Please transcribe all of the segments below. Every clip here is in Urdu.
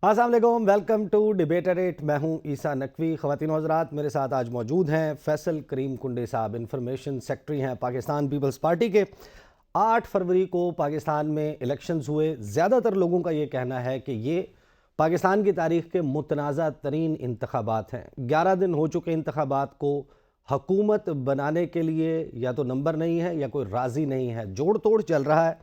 السلام علیکم، ویلکم ٹو ڈیبیٹریٹ۔ میں ہوں عیسیٰ نقوی۔ خواتین و حضرات، میرے ساتھ آج موجود ہیں فیصل کریم کنڈے صاحب، انفارمیشن سیکرٹری ہیں پاکستان پیپلز پارٹی کے۔ 8 فروری کو پاکستان میں الیکشنز ہوئے۔ زیادہ تر لوگوں کا یہ کہنا ہے کہ یہ پاکستان کی تاریخ کے متنازع ترین انتخابات ہیں۔ 11 دن ہو چکے انتخابات کو، حکومت بنانے کے لیے یا تو نمبر نہیں ہے یا کوئی راضی نہیں ہے، جوڑ توڑ چل رہا ہے۔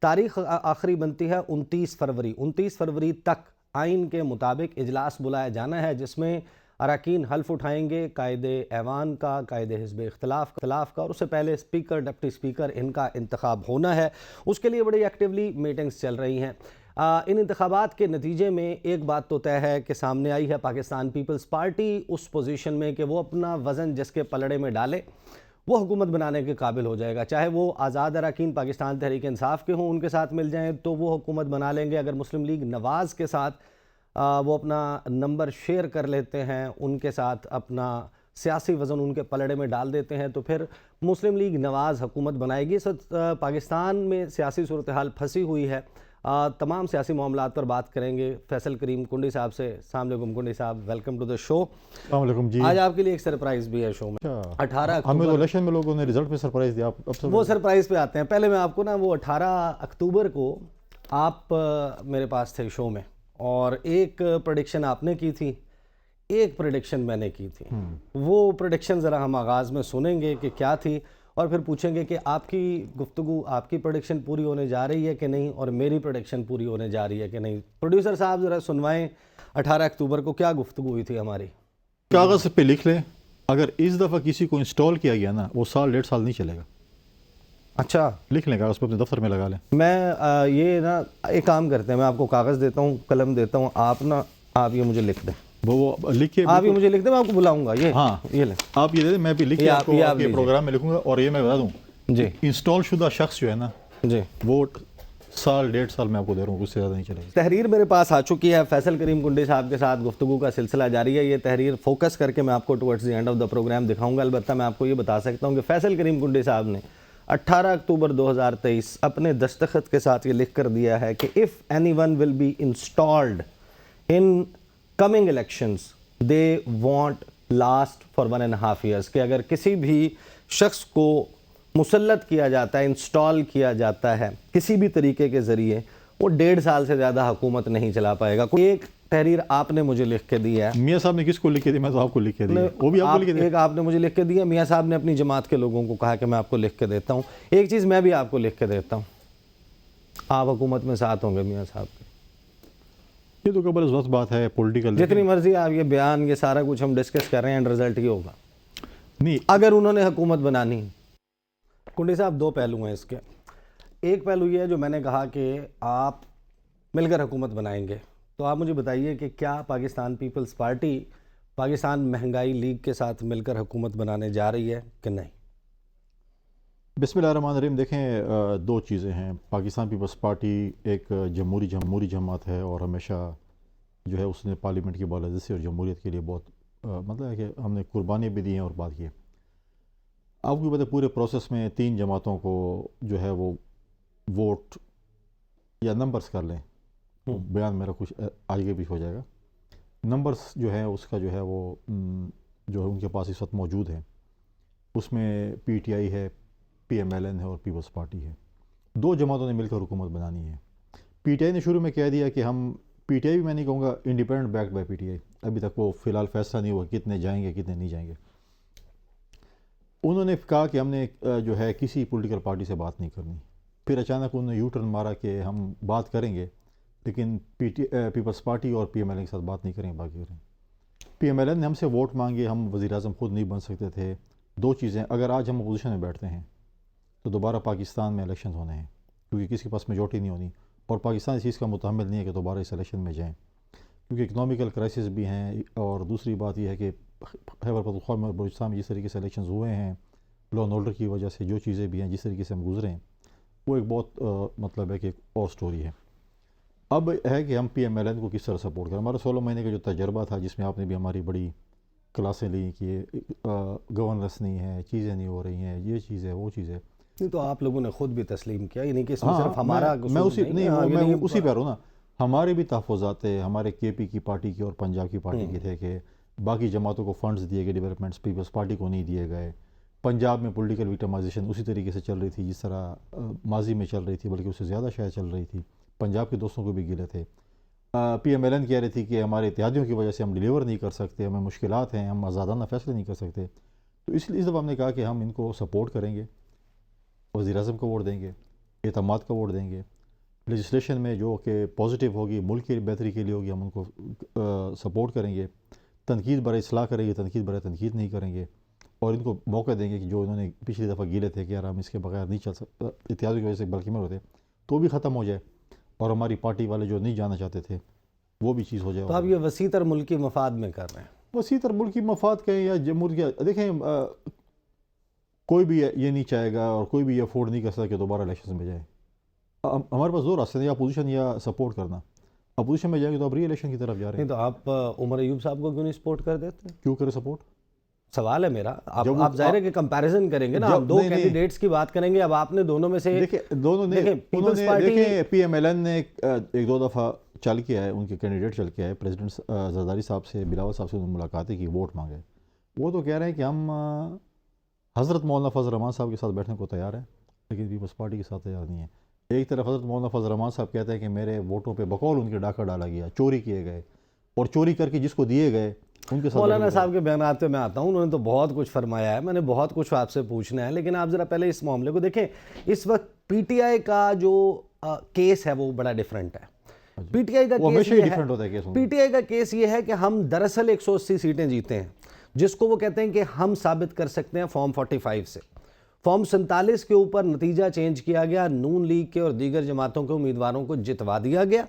تاریخ آخری بنتی ہے 29 فروری۔ 29 فروری تک آئین کے مطابق اجلاس بلایا جانا ہے، جس میں اراکین حلف اٹھائیں گے، قائد ایوان کا، قائد حزب اختلاف کا، اور اس سے پہلے اسپیکر، ڈپٹی اسپیکر، ان کا انتخاب ہونا ہے۔ اس کے لیے بڑی ایکٹیولی میٹنگز چل رہی ہیں۔ ان انتخابات کے نتیجے میں ایک بات تو طے ہے کہ سامنے آئی ہے پاکستان پیپلز پارٹی اس پوزیشن میں کہ وہ اپنا وزن جس کے پلڑے میں ڈالے وہ حکومت بنانے کے قابل ہو جائے گا۔ چاہے وہ آزاد اراکین پاکستان تحریک انصاف کے ہوں، ان کے ساتھ مل جائیں تو وہ حکومت بنا لیں گے۔ اگر مسلم لیگ نواز کے ساتھ وہ اپنا نمبر شیئر کر لیتے ہیں، ان کے ساتھ اپنا سیاسی وزن ان کے پلڑے میں ڈال دیتے ہیں، تو پھر مسلم لیگ نواز حکومت بنائے گی۔ پاکستان میں سیاسی صورتحال پھنسی ہوئی ہے۔ تمام سیاسی معاملات پر بات کریں گے فیصل کریم کنڈی صاحب سے۔ السلام علیکم کنڈی صاحب، ویلکم ٹو دا شو۔ السلام علیکم جی۔ آج آپ کے لیے ایک سرپرائز بھی ہے شو میں۔ 18 ہمیں تو الیکشن میں لوگوں نے رزلٹ پہ سرپرائز دیا، وہ سرپرائز پہ آتے ہیں۔ پہلے میں آپ کو وہ 18 اکتوبر کو آپ میرے پاس تھے شو میں، اور ایک پریڈکشن آپ نے کی تھی، ایک پریڈکشن میں نے کی تھی۔ وہ پریڈکشن ذرا ہم آغاز میں سنیں گے کہ کیا تھی، اور پھر پوچھیں گے کہ آپ کی گفتگو، آپ کی پریڈکشن پوری ہونے جا رہی ہے کہ نہیں، اور میری پریڈکشن پوری ہونے جا رہی ہے کہ نہیں۔ پروڈیوسر صاحب ذرا سنوائیں 18 اکتوبر کو کیا گفتگو ہوئی تھی ہماری۔ کاغذ پہ لکھ لیں، اگر اس دفعہ کسی کو انسٹال کیا گیا نا، وہ 1.5 سال نہیں چلے گا۔ اچھا، لکھ لیں، کاغذ پہ اپنے دفتر میں لگا لیں۔ میں یہ ایک کام کرتے ہیں، میں آپ کو کاغذ دیتا ہوں، قلم دیتا ہوں، آپ یہ مجھے لکھ دیں۔ وہ لکھ کے آپ یہ مجھے لکھ دیں، میں آپ کو بلاؤں گا۔ ہاں، یہ لیں، آپ یہ دے دیں، میں بھی لکھ کے آپ کو آپ کے پروگرام میں لکھوں گا۔ اور یہ میں بتا دوں جی، انسٹال شدہ شخص جو ہے نا، جی، وہ 1.5 سال میں آپ کو دے رہا ہوں، اس سے زیادہ نہیں چلے گا۔ تحریر میرے پاس آ چکی ہے، فیصل کریم کنڈی صاحب کے ساتھ گفتگو کا سلسلہ جاری ہے۔ یہ تحریر فوکس کر کے میں آپ کو towards the end of the program دکھاؤں گا۔ البتہ میں آپ کو یہ بتا سکتا ہوں کہ فیصل کریم کنڈی صاحب نے 18 اکتوبر 2023 اپنے دستخط کے ساتھ یہ لکھ کر دیا ہے کہ if anyone will be installed in coming elections they won't last for 1.5 years، کہ اگر کسی بھی شخص کو مسلط کیا جاتا ہے، انسٹال کیا جاتا ہے کسی بھی طریقے کے ذریعے، وہ 1.5 سال سے زیادہ حکومت نہیں چلا پائے گا۔ ایک تحریر آپ نے مجھے لکھ کے دی ہے۔ میاں صاحب نے کس کو لکھ کے دی؟ میں تو آپ کو لکھ کے دی، وہ بھی آپ کو لکھ کے دی۔ ایک آپ نے مجھے لکھ کے دیا، میاں صاحب نے اپنی جماعت کے لوگوں کو کہا کہ میں آپ کو لکھ کے دیتا ہوں۔ ایک چیز میں بھی آپ کو لکھ کے دیتا ہوں، آپ حکومت میں ساتھ ہوں گے میاں صاحب کے۔ یہ تو قبل از وقت بات ہے، پولیٹیکل جتنی مرضی آپ یہ بیان، یہ سارا کچھ ہم ڈسکس کر رہے ہیں، اینڈ رزلٹ یہ ہوگا نہیں اگر انہوں نے حکومت بنانی۔ کنڈی صاحب، 2 پہلو ہیں اس کے۔ ایک پہلو یہ ہے جو میں نے کہا کہ آپ مل کر حکومت بنائیں گے، تو آپ مجھے بتائیے کہ کیا پاکستان پیپلز پارٹی پاکستان مہنگائی لیگ کے ساتھ مل کر حکومت بنانے جا رہی ہے کہ نہیں؟ بسم اللہ الرحمن الرحیم۔ دیکھیں، 2 چیزیں ہیں۔ پاکستان پیپلز پارٹی ایک جمہوری جماعت ہے، اور ہمیشہ جو ہے اس نے پارلیمنٹ کی بالادستی اور جمہوریت کے لیے بہت مطلب ہے کہ ہم نے قربانی بھی دی ہیں اور بات کی ہے۔ آپ کو پتہ پورے پروسیس میں 3 جماعتوں کو جو ہے وہ ووٹ یا نمبرز کر لیں، بیان میرا کچھ آگے بھی ہو جائے گا۔ نمبرز جو ہے اس کا جو ہے وہ جو ہے ان کے پاس اس وقت موجود ہیں، اس میں پی ٹی آئی ہے، پی ایم ایل این ہے اور پیپلز پارٹی ہے۔ 2 جماعتوں نے مل کر حکومت بنانی ہے۔ پی ٹی آئی نے شروع میں کہہ دیا کہ ہم، پی ٹی آئی بھی میں نہیں کہوں گا، independent backed by P T I, ابھی تک وہ فی الحال فیصلہ نہیں ہوا کتنے جائیں گے کتنے نہیں جائیں گے۔ انہوں نے کہا کہ ہم نے جو ہے کسی پولیٹیکل پارٹی سے بات نہیں کرنی۔ پھر اچانک انہوں نے یو ٹرن مارا کہ ہم بات کریں گے لیکن پیپلز پارٹی اور پی ایم ایل این کے ساتھ بات نہیں کریں گے، باقی کریں۔ پی ایم ایل این نے ہم سے ووٹ مانگے، ہم وزیر اعظم خود نہیں بن سکتے تھے۔ 2 چیزیں، اگر آج ہم اپوزیشن میں بیٹھتے ہیں تو دوبارہ پاکستان میں الیکشنز ہونے ہیں، کیونکہ کسی کے پاس میجورٹی نہیں ہونی، اور پاکستان اس چیز کا متحمل نہیں ہے کہ دوبارہ اس الیکشن میں جائیں، کیونکہ اکنامیکل کرائسس بھی ہیں، اور دوسری بات یہ ہے کہ خیبر پختونخوا میں اور بلوچستان میں جس طریقے سے الیکشنز ہوئے ہیں، لا اینڈ آرڈر کی وجہ سے جو چیزیں بھی ہیں، جس طریقے سے ہم گزرے ہیں، وہ ایک بہت مطلب ہے کہ ایک اور سٹوری ہے۔ اب ہے کہ ہم پی ایم ایل این کو کس طرح سپورٹ کریں۔ ہمارا 16 مہینے کا جو تجربہ تھا، جس میں آپ نے بھی ہماری بڑی کلاسیں لیں کہ گورننس نہیں ہے، چیزیں نہیں ہو رہی ہیں، یہ چیز ہے وہ چیز ہے، نہیں تو آپ لوگوں نے خود بھی تسلیم کیا، یعنی کہ اس میں صرف ہمارا میں اسی پہ ہوں نا۔ ہمارے بھی تحفظات تھے، ہمارے کے پی کی پارٹی کے اور پنجاب کی پارٹی کے تھے کہ باقی جماعتوں کو فنڈز دیے گئے، ڈیولپمنٹس پیپلز پارٹی کو نہیں دیے گئے. پنجاب میں پولیٹیکل وکٹمائزیشن اسی طریقے سے چل رہی تھی جس طرح ماضی میں چل رہی تھی، بلکہ اس سے زیادہ شاید چل رہی تھی. پنجاب کے دوستوں کو بھی گلے تھے. پی ایم ایل این کہہ رہی تھی کہ ہمارے اتحادیوں کی وجہ سے ہم ڈیلیور نہیں کر سکتے، ہمیں مشکلات ہیں، ہم آزادانہ فیصلے نہیں کر سکتے. تو اس لیے اس دفعہ ہم نے کہا کہ ہم ان کو سپورٹ کریں گے، وزیر اعظم کو ووٹ دیں گے، اعتماد کا ووٹ دیں گے. لیجسلیشن میں جو کہ پازیٹیو ہوگی، ملک کی بہتری کے لیے ہوگی، ہم ان کو سپورٹ کریں گے. تنقید برائے اصلاح کریں گے، تنقید برائے تنقید نہیں کریں گے. اور ان کو موقع دیں گے کہ جو انہوں نے پچھلی دفعہ گیلے تھے کہ یار ہم اس کے بغیر نہیں چل سکتے، اتحادیوں کی وجہ سے بلکہ میں ہوتے، تو بھی ختم ہو جائے. اور ہماری پارٹی والے جو نہیں جانا چاہتے تھے وہ بھی چیز ہو جائے. تو آپ یہ وسیع تر ملکی مفاد میں کر رہے ہیں؟ وسیع تر ملکی مفاد کہیں یا جمہوریہ، دیکھیں کوئی بھی یہ نہیں چاہے گا اور کوئی بھی یہ افورڈ نہیں کر سکتا کہ دوبارہ الیکشن میں جائے. ہمارے پاس دو راستے ہیں، یا اپوزیشن یا سپورٹ کرنا. اپوزیشن میں جائیں گے تو آپ ری الیکشن کی طرف جا رہے ہیں. نہیں تو آپ عمر ایوب صاحب کو کیوں نہیں سپورٹ کر دیتے؟ کیوں کرے سپورٹ؟ سوال ہے میرا. آپ ظاہر ہے کہ کمپیریزن کریں گے نا، آپ دو کینڈیڈیٹس کی بات کریں گے. اب آپ نے دونوں میں سے دونوں نے دیکھیں پی ایم ایل این نے ایک دو دفعہ چل کے آئے، ان کے کینڈیڈیٹ چل کے آئے، پریزیڈنٹ زرداری صاحب سے، بلاول صاحب سے انہوں نے ملاقاتیں کی، ووٹ مانگے. وہ تو کہہ رہے ہیں کہ ہم حضرت مولانا فضل الرحمان صاحب کے ساتھ بیٹھنے کو تیار ہیں، لیکن پیپلز پارٹی کے ساتھ تیار نہیں ہے. ایک طرف حضرت مولانا فضل الرحمان صاحب کہتے ہیں کہ میرے ووٹوں پہ بقول ان کے ڈاکہ ڈالا گیا، چوری کیے گئے، اور چوری کر کے جس کو دیے گئے ان کے ساتھ. مولانا صاحب کے بیانات پہ میں آتا ہوں، انہوں نے تو بہت کچھ فرمایا ہے، میں نے بہت کچھ آپ سے پوچھنا ہے، لیکن آپ ذرا پہلے اس معاملے کو دیکھیں. اس وقت پی ٹی آئی کا جو کیس ہے وہ بڑا ڈیفرنٹ ہے. پی ٹی آئی کا کیس یہ ہے، پی ٹی آئی کا کیس یہ ہے کہ ہم دراصل 180 سیٹیں جیتے ہیں، جس کو وہ کہتے ہیں کہ ہم ثابت کر سکتے ہیں فارم 45 سے. فارم 47 کے اوپر نتیجہ چینج کیا گیا، نون لیگ کے اور دیگر جماعتوں کے امیدواروں کو جتوا دیا گیا.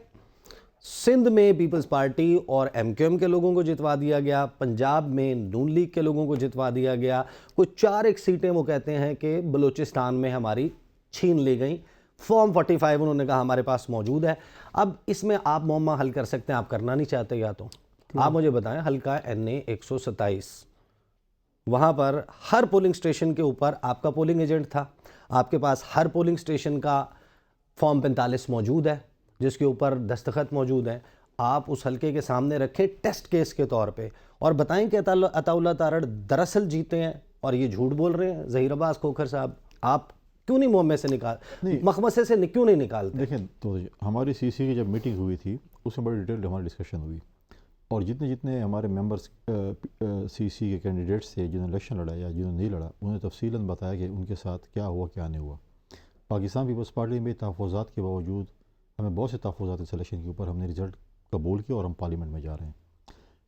سندھ میں پیپلز پارٹی اور ایم کیو ایم کے لوگوں کو جتوا دیا گیا، پنجاب میں نون لیگ کے لوگوں کو جتوا دیا گیا. کچھ 4 سیٹیں وہ کہتے ہیں کہ بلوچستان میں ہماری چھین لی گئیں. فارم 45 انہوں نے کہا ہمارے پاس موجود ہے. اب اس میں آپ معمہ حل کر سکتے ہیں، آپ کرنا نہیں چاہتے یا تو آپ مجھے بتائیں. حلقہ این اے 127، وہاں پر ہر پولنگ سٹیشن کے اوپر آپ کا پولنگ ایجنٹ تھا، آپ کے پاس ہر پولنگ سٹیشن کا فارم 45 موجود ہے جس کے اوپر دستخط موجود ہیں. آپ اس حلقے کے سامنے رکھیں ٹیسٹ کیس کے طور پہ اور بتائیں کہ عطا اللہ تارڑ دراصل جیتے ہیں اور یہ جھوٹ بول رہے ہیں. ظہیر عباس کھوکھر صاحب، آپ کیوں نہیں معمے سے مخمصے سے کیوں نہیں نکالتے؟ دیکھیں تو ہماری سی سی کی جب میٹنگ ہوئی تھی اس میں بڑی ڈیٹیل ہماری ڈسکشن ہوئی، اور جتنے ہمارے ممبرس سی سی کے کینڈیڈیٹس تھے جنہوں نے الیکشن لڑا یا جنہوں نے نہیں لڑا، انہوں نے تفصیلاً بتایا کہ ان کے ساتھ کیا ہوا کیا نہیں ہوا. پاکستان پیپلز پارٹی میں تحفظات کے باوجود ہمیں بہت سے تحفظات اس الیکشن کے اوپر ہم نے رزلٹ قبول کیا اور ہم پارلیمنٹ میں جا رہے ہیں.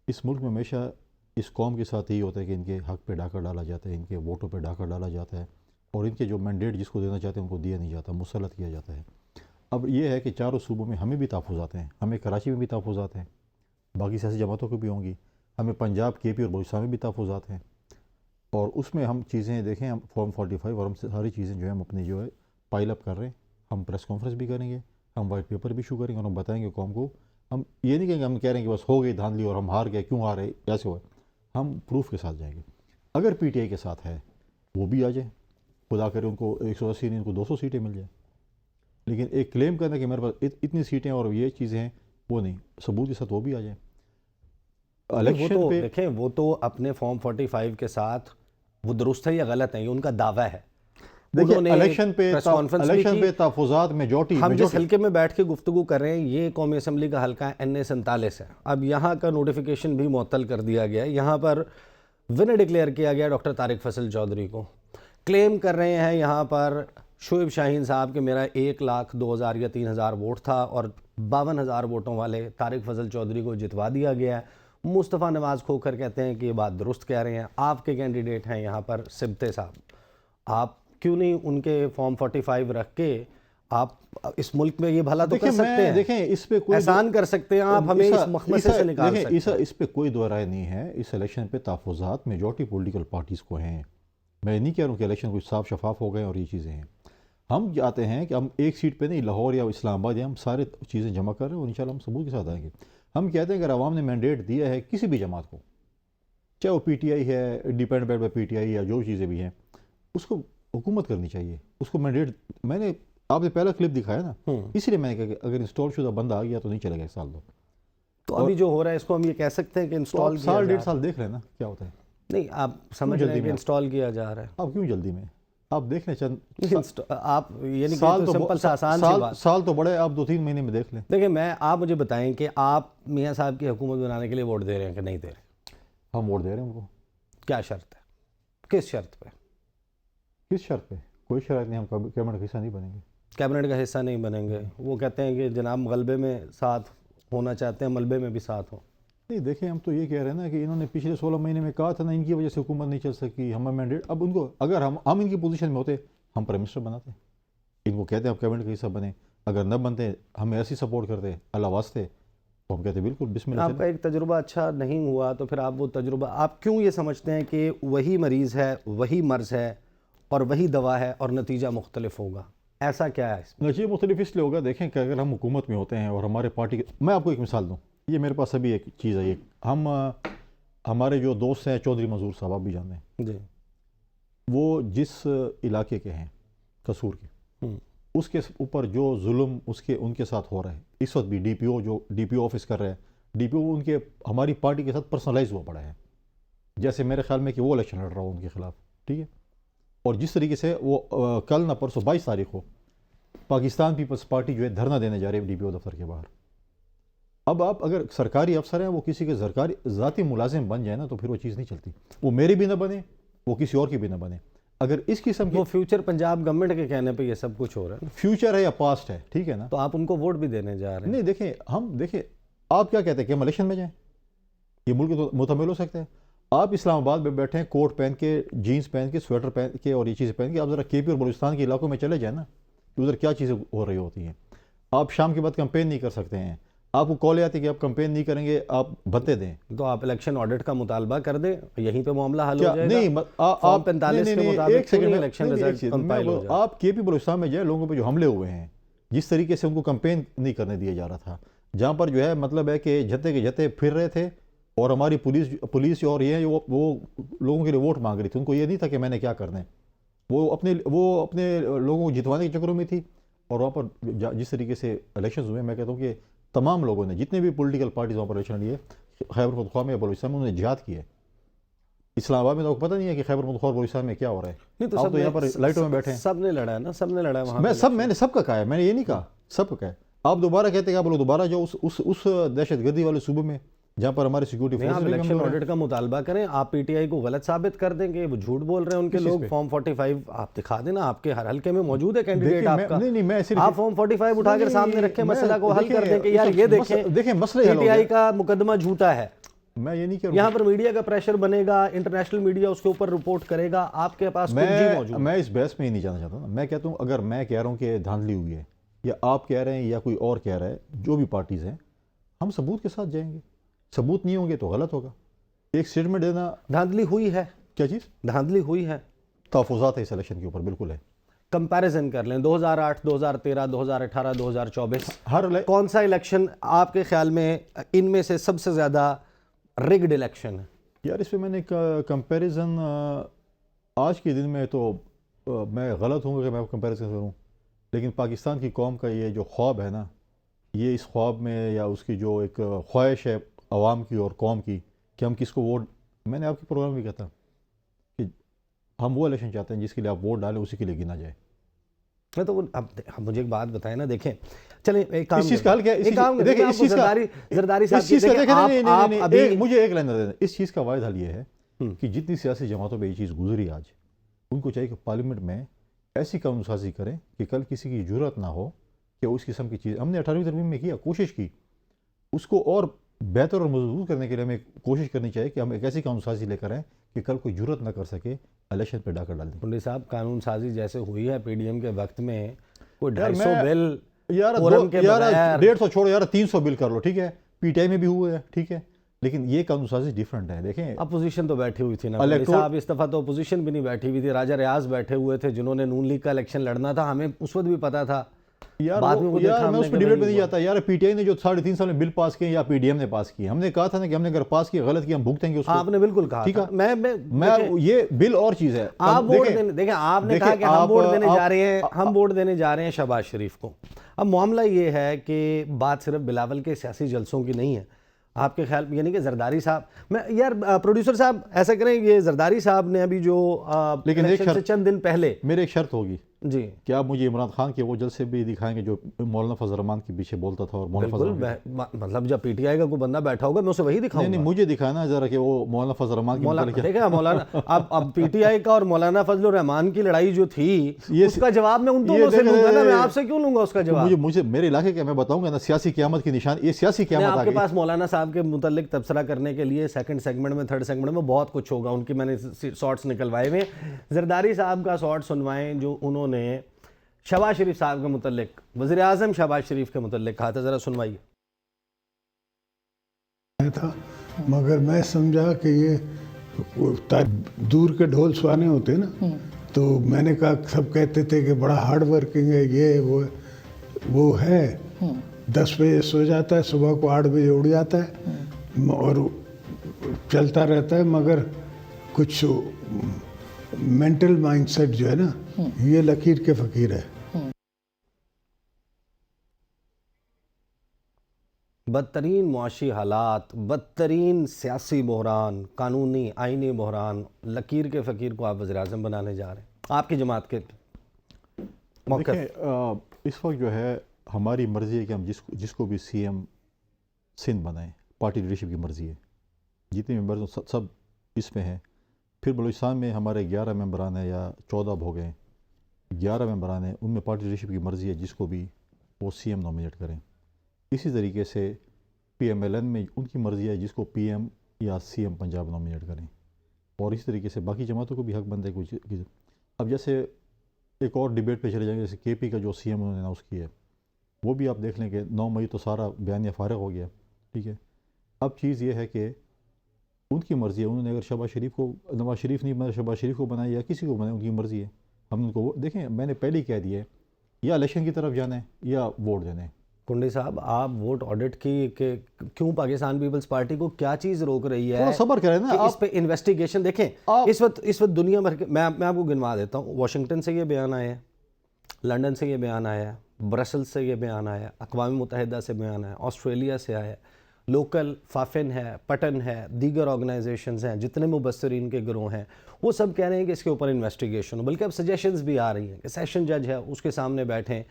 اس ملک میں ہمیشہ اس قوم کے ساتھ یہی ہوتا ہے کہ ان کے حق پہ ڈاکہ ڈالا جاتا ہے، ان کے ووٹوں پہ ڈاکہ ڈالا جاتا ہے، اور ان کے جو مینڈیٹ جس کو دینا چاہتے ہیں ان کو دیا نہیں جاتا، مسلط کیا جاتا ہے. اب یہ ہے کہ چاروں صوبوں میں ہمیں بھی تحفظات ہیں، ہمیں کراچی میں بھی تحفظات ہیں، باقی سیاسی جماعتوں کو بھی ہوں گی، ہمیں پنجاب کے پی اور بلوچستان میں بھی تحفظات ہیں. اور اس میں ہم چیزیں دیکھیں، ہم فارم 45 اور ہم ساری چیزیں جو ہے ہم اپنی جو ہے پائل اپ کر رہے ہیں. ہم پریس کانفرنس بھی کریں گے، ہم وائٹ پیپر بھی ایشو کریں گے اور ہم بتائیں گے قوم کو. ہم یہ نہیں کہیں گے، ہم کہہ رہے ہیں کہ بس ہو گئی دھاندلی اور ہم ہار گئے، کیوں ہارے، ایسے ہوا. ہم پروف کے ساتھ جائیں گے. اگر پی ٹی آئی کے ساتھ ہے وہ بھی آ جائیں، خدا کرے ان کو 180 نہیں ان کو 200 سیٹیں مل جائیں، لیکن ایک کلیم کرنا کہ میرے پاس اتنی سیٹیں اور یہ چیزیں ہیں، وہ نہیں. ثبوت کے ساتھ وہ بھی آ جائیں. الیکشن پہ دیکھیں وہ تو اپنے فارم 45 کے ساتھ وہ درست ہے یا غلط ہے، یہ ان کا دعویٰ ہے. دیکھیں الیکشن پہ تحفظات میجورٹی ہم جس حلقے میں بیٹھ کے گفتگو کر رہے ہیں یہ قومی اسمبلی کا حلقہ این اے 47 ہے. اب یہاں کا نوٹیفیکیشن بھی معطل کر دیا گیا ہے. یہاں پر ونر ڈکلیئر کیا گیا ڈاکٹر طارق فصل چودھری کو. کلیم کر رہے ہیں یہاں پر شعیب شاہین صاحب کہ میرا 1,02,000 یا 3,000 ووٹ تھا اور 52,000 ووٹوں والے طارق فصل چودھری کو جتوا دیا گیا ہے. مصطفیٰ نواز کھوکھر کہتے ہیں کہ یہ بات درست کہہ رہے ہیں. آپ کے کینڈیڈیٹ ہیں یہاں پر سبتے صاحب، آپ کیوں نہیں ان کے فارم 45 رکھ کے آپ اس ملک میں یہ بھلا تو کر سکتے ہیں، دیکھیں اس پہ کوئی احسان کر سکتے ہیں، آپ ہمیں اس مخمصے سے نکال سکتے ہیں. اس پہ کوئی دو رائے نہیں ہے. اس الیکشن پہ تحفظات میجورٹی پولیٹیکل پارٹیز کو ہیں. میں نہیں کہہ رہا ہوں کہ الیکشن کچھ صاف شفاف ہو گئے اور یہ چیزیں ہیں. ہم چاہتے ہیں کہ ہم ایک سیٹ پہ نہیں، لاہور یا اسلام آباد، یا ہم سارے چیزیں جمع کر رہے ہیں اور انشاءاللہ ہم ثبوت کے ساتھ آئیں گے. ہم کہتے ہیں اگر عوام نے مینڈیٹ دیا ہے کسی بھی جماعت کو، چاہے وہ پی ٹی آئی ہے، انڈیپینڈنٹ بائی پی ٹی آئی یا جو چیزیں بھی ہیں، اس کو حکومت کرنی چاہیے. اس کو مینڈیٹ میں نے آپ نے پہلا کلپ دکھایا نا، اسی لیے میں نے کہا کہ اگر انسٹال شدہ بندہ آ گیا تو نہیں چلے گا 1 سال 2. تو ابھی جو ہو رہا ہے اس کو ہم یہ کہہ سکتے ہیں کہ انسٹال کیا سال جا 1.5 سال دیکھ لیں نا کیا ہوتا ہے. نہیں آپ سمجھ رہے ہیں کہ انسٹال کیا جا رہا ہے. آپ کیوں جلدی میں؟ آپ دیکھ لیں چند آپ یعنی کہ سمپل سا آسان سی بات. سال تو بڑے، آپ 2-3 مہینے میں دیکھ لیں. دیکھیں آپ مجھے بتائیں کہ آپ میاں صاحب کی حکومت بنانے کے لیے ووٹ دے رہے ہیں کہ نہیں دے رہے؟ ہم ووٹ دے رہے ہیں ان کو. کیا شرط ہے؟ کس شرط پہ؟ کس شرط پہ؟ کوئی شرط نہیں. ہم کیبنٹ کا حصہ نہیں بنیں گے. کیبنٹ کا حصہ نہیں بنیں گے. وہ کہتے ہیں کہ جناب غلبے میں ساتھ ہونا چاہتے ہیں، ملبے میں بھی ساتھ ہوں. نہیں دیکھیں، ہم تو یہ کہہ رہے ہیں نا کہ انہوں نے پچھلے 16 مہینے میں کہا تھا نا ان کی وجہ سے حکومت نہیں چل سکی، ہمیں مینڈیٹ. اب ان کو اگر ہم ان کی پوزیشن میں ہوتے ہم پرائم منسٹر بناتے. ان کو کہتے ہیں آپ کیبنٹ کا حصہ بنیں. اگر نہ بنتے ہمیں ایسی سپورٹ کرتے اللہ واسطے تو ہم کہتے بالکل بسم اللہ. آپ کا ایک تجربہ اچھا نہیں ہوا تو پھر آپ وہ تجربہ آپ کیوں یہ سمجھتے ہیں کہ وہی مریض ہے، وہی مرض ہے اور وہی دوا ہے اور نتیجہ مختلف ہوگا؟ ایسا کیا ہے اس میں؟ نتیجہ مختلف اس لیے ہوگا، دیکھیں کہ اگر ہم حکومت میں ہوتے ہیں اور ہمارے پارٹی کے، میں آپ کو ایک مثال دوں، یہ میرے پاس ابھی ایک چیز ہے. ہمارے جو دوست ہیں چودھری منظور صاحب، آپ بھی جانتے ہیں جی، وہ جس علاقے کے ہیں قصور کے، اس کے اوپر جو ظلم ان کے ساتھ ہو رہا ہے اس وقت بھی، ڈی پی او آفس کر رہے ہیں، ڈی پی او ان کے ہماری پارٹی کے ساتھ پرسنلائز ہوا پڑا ہے. جیسے میرے خیال میں کہ وہ الیکشن لڑ رہا ہوں ان کے خلاف، ٹھیک ہے. اور جس طریقے سے وہ کل نہ پرسوں 22 تاریخ کو پاکستان پیپلز پارٹی جو ہے دھرنا دینے جا رہے ہیں ڈی پی او دفتر کے باہر. اب آپ اگر سرکاری افسر ہیں، وہ کسی کے ذاتی ملازم بن جائے نا تو پھر وہ چیز نہیں چلتی. وہ میری بھی نہ بنے، وہ کسی اور کی بھی نہ بنے. اگر اس قسم کی، وہ فیوچر پنجاب گورنمنٹ کے کہنے پہ یہ سب کچھ ہو رہا ہے. فیوچر ہے یا پاسٹ ہے، ٹھیک ہے نا، تو آپ ان کو ووٹ بھی دینے جا رہے ہیں. نہیں دیکھیں آپ کیا کہتے ہیں کہ ہم الیکشن میں جائیں؟ یہ ملک تو متمل ہو سکتے ہیں. آپ اسلام آباد میں بیٹھے ہیں، کوٹ پہن کے، جینز پہن کے، سویٹر پہن کے اور یہ چیزیں پہن کے. آپ ذرا کے پی اور بلوچستان کے علاقوں میں چلے جائیں نا، ادھر کیا چیزیں ہو رہی ہوتی ہیں. آپ شام کے بعد کمپین نہیں کر سکتے ہیں. آپ کو کال آتی ہے کہ آپ کمپین نہیں کریں گے، آپ بھتے دیں. تو آپ الیکشن آڈٹ کا مطالبہ کر دیں، یہیں پہ معاملہ حل ہو جائے گا. نہیں فارم 45 کے مطابق کیوں نہیں الیکشن رزلٹ کمپائل ہو جائے؟ آپ کے پی بلوچستان میں جائیں، لوگوں پہ جو حملے ہوئے ہیں، جس طریقے سے ان کو کمپین نہیں کرنے دیا جا رہا تھا، جہاں پر جو ہے مطلب ہے کہ جتے کے جتے پھر رہے تھے اور ہماری پولیس اور یہ وہ لوگوں کے لیے ووٹ مانگ رہی تھی. ان کو یہ نہیں تھا کہ میں نے کیا کرنا ہے. وہ اپنے لوگوں کو جتوانے کے چکروں میں تھی. اور وہاں پر جس طریقے سے الیکشنز ہوئے، میں کہتا ہوں کہ تمام لوگوں نے، جتنے بھی پولیٹیکل پارٹیز وہاں پر الیکشن لیے، خیبر پختونخوا میں یا بلوچستان میں، انہوں نے جہاد کی ہے. اسلام آباد میں تو پتہ نہیں ہے کہ خیبر پختونخوا اور بلوچستان میں کیا ہو رہا ہے. نہیں تو آپ تو یہاں پر لائٹوں میں بیٹھے ہیں. سب نے لڑا ہے نا، سب نے لڑا ہے وہاں. میں نے سب کا کہا ہے، میں نے یہ نہیں کہا، سب کا کہا ہے. آپ دوبارہ کہتے ہیں کہ آپ لوگ دوبارہ جو اس دہشت گردی والے صوبے میں جہاں پر ہماری سیکورٹی آپ فورسز الیکشن آڈٹ کا مطالبہ کریں. آپ پی ٹی آئی کو غلط ثابت کر دیں کہ وہ جھوٹ بول رہے ہیں ان کے لوگ. فارم 45 آپ دکھا دینا، آپ کے ہر حلقے میں موجود ہے کینڈیڈیٹ آپ کا. آپ فارم 45 اٹھا کر سامنے رکھیں، مسئلہ کو حل کر دیں کہ یار یہ دیکھیں مسئلہ پی ٹی آئی کا مقدمہ جھوٹا ہے. میں یہ نہیں کہہ رہا ہوں، یہاں پر میڈیا کا پریشر بنے گا، انٹرنیشنل میڈیا اس کے اوپر رپورٹ کرے گا. آپ کے پاس کنجی موجود ہے. میں اس بحث میں ہی نہیں جانا چاہتا نا. میں کہتا ہوں اگر میں کہہ رہا ہوں کہ دھاندلی ہوئی ہے، یا آپ کہہ رہے ہیں یا کوئی اور کہہ رہا ہے، جو بھی پارٹیز ہیں، ہم ثبوت کے ساتھ جائیں گے. ثبوت نہیں ہوں گے تو غلط ہوگا. ایک اسٹیٹمنٹ دینا، دھاندلی ہوئی ہے. کیا چیز دھاندلی ہوئی ہے؟ تحفظات ہے اس الیکشن کے اوپر، بالکل ہے. کمپیریزن کر لیں 2008، 2013، 2018، 2024، ہر کون سا الیکشن آپ کے خیال میں ان میں سے سب سے زیادہ ریگڈ الیکشن ہے؟ یار اس پہ میں نے کمپیریزن آج کے دن میں تو میں غلط ہوں گا کہ میں کمپیریزن کروں، لیکن پاکستان کی قوم کا یہ جو خواب ہے نا، یہ اس خواب میں یا اس کی جو ایک خواہش ہے عوام کی اور قوم کی کہ ہم کس کو ووٹ، میں نے آپ کے پروگرام میں کہتا کہ ہم وہ الیکشن چاہتے ہیں جس کے لیے آپ ووٹ ڈالیں، اسی کے لیے گنا جائے. میں تو اب مجھے ایک بات بتائیں نا، دیکھیں چلیں ایک کام، اس چیز کا حل کیا ہے؟ دیکھیں اس چیز کا، زرداری صاحب مجھے ایک لائن دینا. اس چیز کا واحد حل یہ ہے کہ جتنی سیاسی جماعتوں پہ یہ چیز گزری آج، ان کو چاہیے کہ پارلیمنٹ میں ایسی قانون سازی کریں کہ کل کسی کی جرأت نہ ہو کہ اس قسم کی چیز. ہم نے 18ویں ترمیم میں کیا، کوشش کی، اس کو اور بہتر اور مضبوط کرنے کے لیے ہمیں کوشش کرنی چاہیے کہ ہم ایک ایسی قانون سازی لے کر آئیں کہ کل کوئی جرأت نہ کر سکے الیکشن پہ ڈاکہ ڈال دیں. کنڈی صاحب قانون سازی جیسے ہوئی ہے پی ڈی ایم کے وقت میں، کوئی 250 بل یار 150 چھوڑو یار 300 بل کر لو، ٹھیک ہے، پی ٹی آئی میں بھی ہوئے ہیں، ٹھیک ہے، لیکن یہ قانون سازی ڈیفرنٹ ہے. دیکھیں اپوزیشن تو بیٹھی ہوئی تھی نا صاحب، اس دفعہ تو اپوزیشن بھی نہیں بیٹھی ہوئی تھی. راجہ ریاض بیٹھے ہوئے تھے جنہوں نے نون لیگ کا الیکشن لڑنا تھا. ہمیں اس وقت بھی پتا تھا یار بعد میں وہ دیکھا میں ہم اس نے پہ کہ ڈیبیٹ نہیں میں نہیں ہوا۔ جاتا یار. پی ٹی آئی نے جو 3.5 سال میں بل پاس کیے یا پی ڈی ایم نے پاس کیے, ہم نے کہا تھا نا کہ ہم نے اگر پاس کیا غلط کیا ہم بھگتیں گے اس کو. آپ نے بالکل کہا ٹھیک تھا. ہے, میں یہ بل اور چیز ہے. آپ ووٹ دینے, دیکھیں آپ نے کہا کہ ہم ووٹ دینے جا رہے ہیں, ہم ووٹ دینے جا رہے ہیں شہباز شریف کو. اب معاملہ یہ ہے کہ بات صرف بلاول کے سیاسی جلسوں کی نہیں ہے. آپ کے خیال یعنی کہ زرداری صاحب, میں یار پروڈیوسر صاحب ایسا کریں, یہ زرداری صاحب نے ابھی جو لیکن ایک الیکشن سے چند دن پہلے, میرے ایک شرط ہوگی, جی کیا آپ مجھے عمران خان کے وہ جلسے بھی دکھائیں گے جو مولانا فضل الرحمان کے پیچھے بولتا تھا؟ اور مولانا فضل بالکل, مطلب جب پی ٹی آئی کا کوئی بندہ بیٹھا ہوگا میں اسے وہی دکھاؤں نہیں گا. مجھے دکھانا ذرا کہ وہ مولانا فضل الرحمان کے متعلق کیا. دیکھیں مولانا, اب پی ٹی آئی کا اور مولانا فضل الرحمان کی لڑائی جو تھی اس کا جواب میں ان دونوں سے لوں گا نا, میں آپ سے کیوں لوں گا اس کا جواب؟ مجھے میرے علاقے کا میں بتاؤں گا نا, سیاسی قیامت کی نشان, یہ سیاسی میں قیامت آپ کے پاس مولانا صاحب کے متعلق تبصرہ کرنے کے لیے سیکنڈ سیگمنٹ میں, تھرڈ سیگمنٹ میں بہت کچھ ہوگا, ان کی میں نے شارٹس نکلوائے ہوئے. زرداری صاحب کا شارٹ سنوائیں جو انہوں نے شہباز شریف صاحب کے متعلق, وزیر اعظم شہباز شریف کے متعلق کہا تھا, ذرا سنوائیے. تھا مگر میں سمجھا کہ یہ دور کے ڈھول سوانے ہوتے نا, تو میں نے کہا, سب کہتے تھے کہ بڑا ہارڈ ورکنگ ہے, یہ وہ ہے 10 بجے سو جاتا ہے, صبح کو 8 بجے اٹھ جاتا ہے اور چلتا رہتا ہے, مگر کچھ مینٹل مائنڈ سیٹ جو ہے نا یہ لکیر کے فقیر ہے. بدترین معاشی حالات, بدترین سیاسی بحران, قانونی آئینی بحران, لکیر کے فقیر کو آپ وزیر اعظم بنانے جا رہے ہیں. آپ کی جماعت کے موقف. دیکھیں اس وقت جو ہے ہماری مرضی ہے کہ ہم جس کو بھی سی ایم سندھ بنائیں, پارٹی لیڈرشپ کی مرضی ہے. جتنے ممبرز سب اس میں ہیں. پھر بلوچستان میں ہمارے 11 ممبران ہیں یا 14 ہو گئے, 11 ممبران ہیں, ان میں پارٹی لیڈرشپ کی مرضی ہے جس کو بھی وہ سی ایم نامینیٹ کریں. اسی طریقے سے پی ایم ایل این میں ان کی مرضی ہے جس کو پی ایم یا سی ایم پنجاب نامینیٹ کریں, اور اسی طریقے سے باقی جماعتوں کو بھی حق بند ہے کچھ. اب جیسے ایک اور ڈیبیٹ پہ چلے جائیں گے, جیسے کے پی کا جو سی ایم انہوں نے اناؤنس کیا ہے, وہ بھی آپ دیکھ لیں کہ 9 مئی تو سارا بیانیہ فارغ ہو گیا. ٹھیک ہے, اب چیز یہ ہے کہ ان کی مرضی ہے, انہوں نے اگر شہباز شریف کو, نواز شریف نہیں بنا, شہباز شریف کو بنایا یا کسی کو بنایا, ان کی مرضی ہے. ہم ان کو دیکھیں, میں نے پہلے ہی کہہ دیا ہے, یا الیکشن کی طرف جانا ہے یا ووٹ دینا ہے. کنڈی صاحب, آپ ووٹ آڈٹ کی کہ کیوں پاکستان پیپلز پارٹی کو کیا چیز روک رہی ہے تھوڑا صبر کریں نا کہ اس پہ انویسٹیگیشن دیکھیں. اس وقت دنیا بھر کے, میں آپ کو گنوا دیتا ہوں. واشنگٹن سے یہ بیان آیا ہے, لنڈن سے یہ بیان آیا ہے, برسل سے یہ بیان آیا, اقوام متحدہ سے بیان آیا, آسٹریلیا سے آیا, لوکل فافن ہے, پٹن ہے, دیگر آرگنائزیشنز ہیں, جتنے مبصرین کے گروہ ہیں, وہ سب کہہ رہے ہیں کہ اس کے اوپر انویسٹیگیشن ہو. بلکہ اب سجیشنز بھی آ رہی ہیں کہ سیشن جج ہے اس کے سامنے بیٹھیں,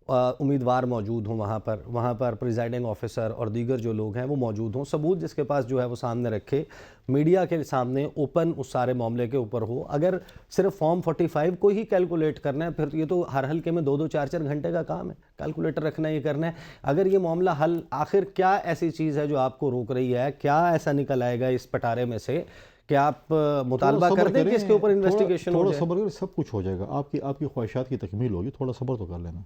امیدوار موجود ہوں وہاں پر پریزائڈنگ آفیسر اور دیگر جو لوگ ہیں وہ موجود ہوں, ثبوت جس کے پاس جو ہے وہ سامنے رکھے, میڈیا کے سامنے اوپن اس سارے معاملے کے اوپر ہو. اگر صرف فارم 45 کو ہی کیلکولیٹ کرنا ہے, پھر یہ تو ہر حلقے میں 2-4 گھنٹے کا کام ہے, کیلکولیٹر رکھنا ہے, یہ کرنا ہے. اگر یہ معاملہ حل, آخر کیا ایسی چیز ہے جو آپ کو روک رہی ہے, کیا ایسا نکل آئے گا اس پٹارے میں سے کہ آپ مطالبہ کر دیں کہ اس کے اوپر انویسٹیگیشن ہو جائے؟ تھوڑا صبر کریں, سب کچھ ہو جائے گا. آپ کی خواہشات کی تکمیل ہوگی, تھوڑا صبر تو کر لینا.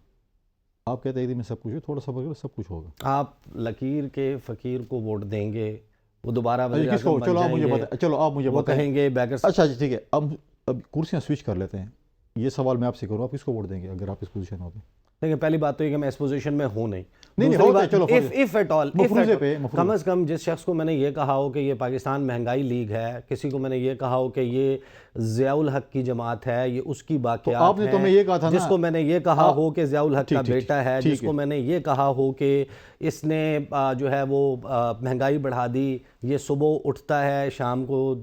آپ کہتے ہیں میں سب کچھ ہے, تھوڑا صبر کریں, سب کچھ ہوگا. آپ لکیر کے فقیر کو ووٹ دیں گے, وہ دوبارہ وزیر کس کو؟ اعظم چلو بن آپ مجھے جائیں گے, بتائیں, چلو آپ مجھے وہ بتائیں. کہیں گے بیگرس. اچھا ٹھیک ہے, اب کرسیاں سوئچ کر لیتے ہیں. یہ سوال میں آپ سے کروں, آپ کس کو ووٹ دیں گے اگر آپ اس پوزیشن ہوتے ہیں؟ دیکھیں, پہلی بات تو یہ کہ میں اس پوزیشن میں ہوں نہیں. نہیں ہوتا ہے, چلو if at all, کم از کم جس شخص کو میں نے یہ کہا ہو کہ یہ پاکستان مہنگائی لیگ ہے, کسی کو میں نے یہ کہا ہو کہ یہ ضیاء الحق کی جماعت ہے, یہ اس کی باقیات ہیں, جس کو میں نے یہ کہا ہو کہ ضیاء الحق کا بیٹا ہے, جس کو میں نے یہ کہا ہو کہ اس نے جو ہے وہ مہنگائی بڑھا دی, یہ صبح اٹھتا ہے شام کو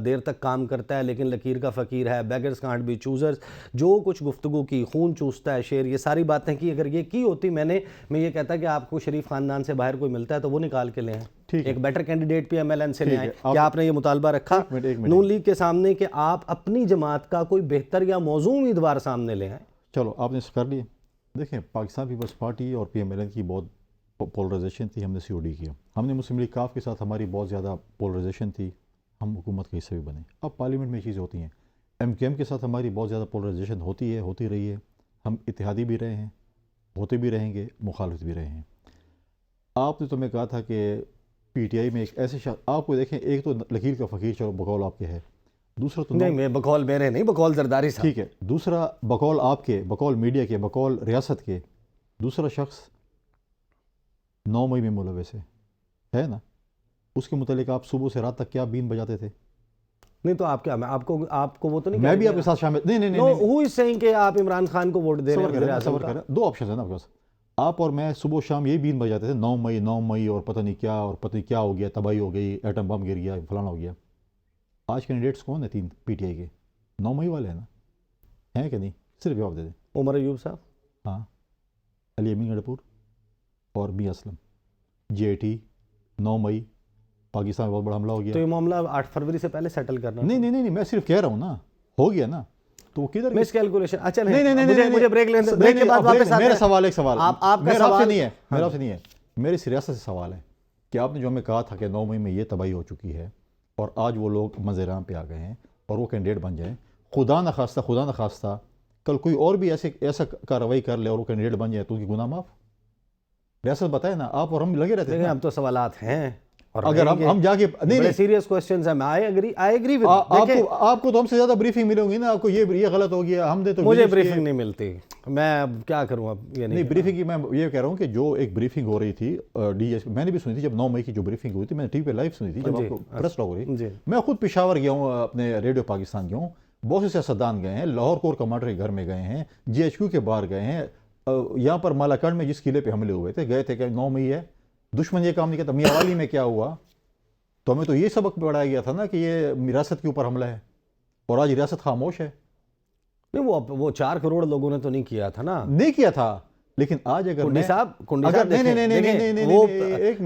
دیر تک کام کرتا ہے لیکن لکیر کا فقیر ہے, بیگرز کانٹ بی چوزرز, جو کچھ گفتگو کی, خون چوستا ہے شیر, یہ ساری باتیں کی. اگر یہ کی ہوتی میں یہ کہتا کہ آپ کو شریف خاندان سے باہر کوئی ملتا ہے تو وہ نکال کے لیں, ایک better candidate P M L N سے لے آئیں. کیا آپ نے یہ مطالبہ رکھا نون لیگ کے سامنے کہ آپ اپنی جماعت کا کوئی بہتر یا موزوں امیدوار سامنے لے آئیں؟ چلو آپ نے کر لیے. دیکھیں, پاکستان پیپلز پارٹی اور پی ایم ایل این کی بہت پولرائزیشن تھی, ہم نے سی او ڈی کیا. ہم نے مسلم لیگ کاف کے ساتھ ہماری بہت زیادہ پولرائزیشن تھی, ہم حکومت کا حصہ بھی بنے. اب پارلیمنٹ میں یہ چیزیں ہوتی ہیں. ایم کیو ایم کے ساتھ ہماری بہت زیادہ پولرائزیشن ہوتی ہے, ہوتی رہی ہے. ہم اتحادی بھی رہے ہیں, ہوتے بھی رہیں گے, مخالف بھی رہے ہیں. آپ نے تو میں کہا تھا کہ پی ٹی آئی میں ایک ایسے شخص, آپ کو دیکھیں, ایک تو لکیر کا فقیر, چلو بقول آپ کے ہے, دوسرا تو نہیں, میں بقول میرے نہیں, بقول زرداری صاحب. ٹھیک ہے, دوسرا بقول آپ کے, بقول میڈیا کے, بقول ریاست کے, دوسرا شخص 9 مئی میں ملوث ہے نا، اس کے متعلق آپ صبح سے رات تک کیا بین بجاتے تھے؟ نہیں تو آپ کیا، میں آپ کو وہ تو نہیں میں بھی آپ کے ساتھ شامل نہیں ہو اس سے کہ آپ عمران خان کو ووٹ دے رہے ہیں. صبر کریں، دو آپشن ہیں نا آپ کے پاس. آپ اور میں صبح شام یہی بین بجاتے تھے 9 مئی اور پتہ نہیں کیا، اور پتہ نہیں کیا ہو گیا، تباہی ہو گئی، ایٹم بم گر گیا، فلانا ہو گیا. آج کینڈیڈیٹس کون ہیں 3 پی ٹی آئی کے؟ 9 مئی والے ہیں نا، ہیں کہ نہیں؟ صرف جواب دے دیں. عمر ایوب صاحب، ہاں، علی امین گڑھپور اور B Aslam. J A T 9 مئی پاکستان میں بہت بڑا حملہ ہو گیا. تو یہ معاملہ 8 فروری سے پہلے سیٹل کرنا. نہیں، میں صرف کہہ رہا ہوں نا، ہو گیا نا، تو وہ کدھر مس کیلکولیشن. اچھا نہیں، مجھے بریک لینے دیں، بریک کے بعد واپس آتے ہیں. میرا سوال ایک سوال آپ کا میرا آپ سے سوال نہیں ہے، میرا آپ سے نہیں ہے، میری ریاست سے سوال ہے کہ آپ نے جو ہمیں کہا تھا کہ 9 مئی میں یہ تباہی ہو چکی ہے اور آج وہ لوگ منظر عام پہ آ گئے ہیں اور وہ کینڈیڈیٹ بن جائیں، خدا نخواستہ کل کوئی اور بھی ایسا کارروائی کر لے اور وہ کینڈیڈیٹ بن جائے تو ان کی گناہ معاف. ریاست بتائے نا، آپ اور ہم لگے رہتے ہیں. اب تو سوالات ہیں اور اگر ہم جا کے بڑے سیریس کوسچنز ہیں. آئی ایگری ود آپ کو تو ہم سے زیادہ بریفنگ ملے گی نا. آپ کو یہ غلط ہو گیا، ہم دے تو مجھے بریفنگ نہیں ملتی. میں کیا کروں اب؟ نہیں بریفنگ کی میں یہ کہہ رہا ہوں کہ جو ایک بریفنگ ہو رہی تھی ڈی ایس پی، میں نے بھی سنی تھی جب 9 مئی کی جو بریفنگ ہوئی تھی، میں نے ٹی وی پہ لائیو سنی تھی جب آپ کو پریس ہو رہی. میں خود پشاور گیا ہوں، اپنے ریڈیو پاکستان گیا ہوں، بہت سے سیاستدان گئے ہیں، لاہور کور کمانڈر کے گھر میں گئے ہیں، جی ایچ کیو کے باہر گئے ہیں، یہاں پر مالاکنڈ میں جس قلعے پہ حملے ہوئے تھے گئے تھے کہ 9 مئی ہے، دشمن یہ کام نہیں کرتا. میاں والی میں کیا ہوا؟ تو ہمیں تو یہ سبق پڑھایا گیا تھا نا کہ یہ ریاست کے اوپر حملہ ہے اور آج ریاست خاموش ہے. نہیں وہ 4 کروڑ لوگوں نے تو نہیں کیا تھا نا. نہیں کیا تھا، لیکن آج اگر کنڈی صاحب وہ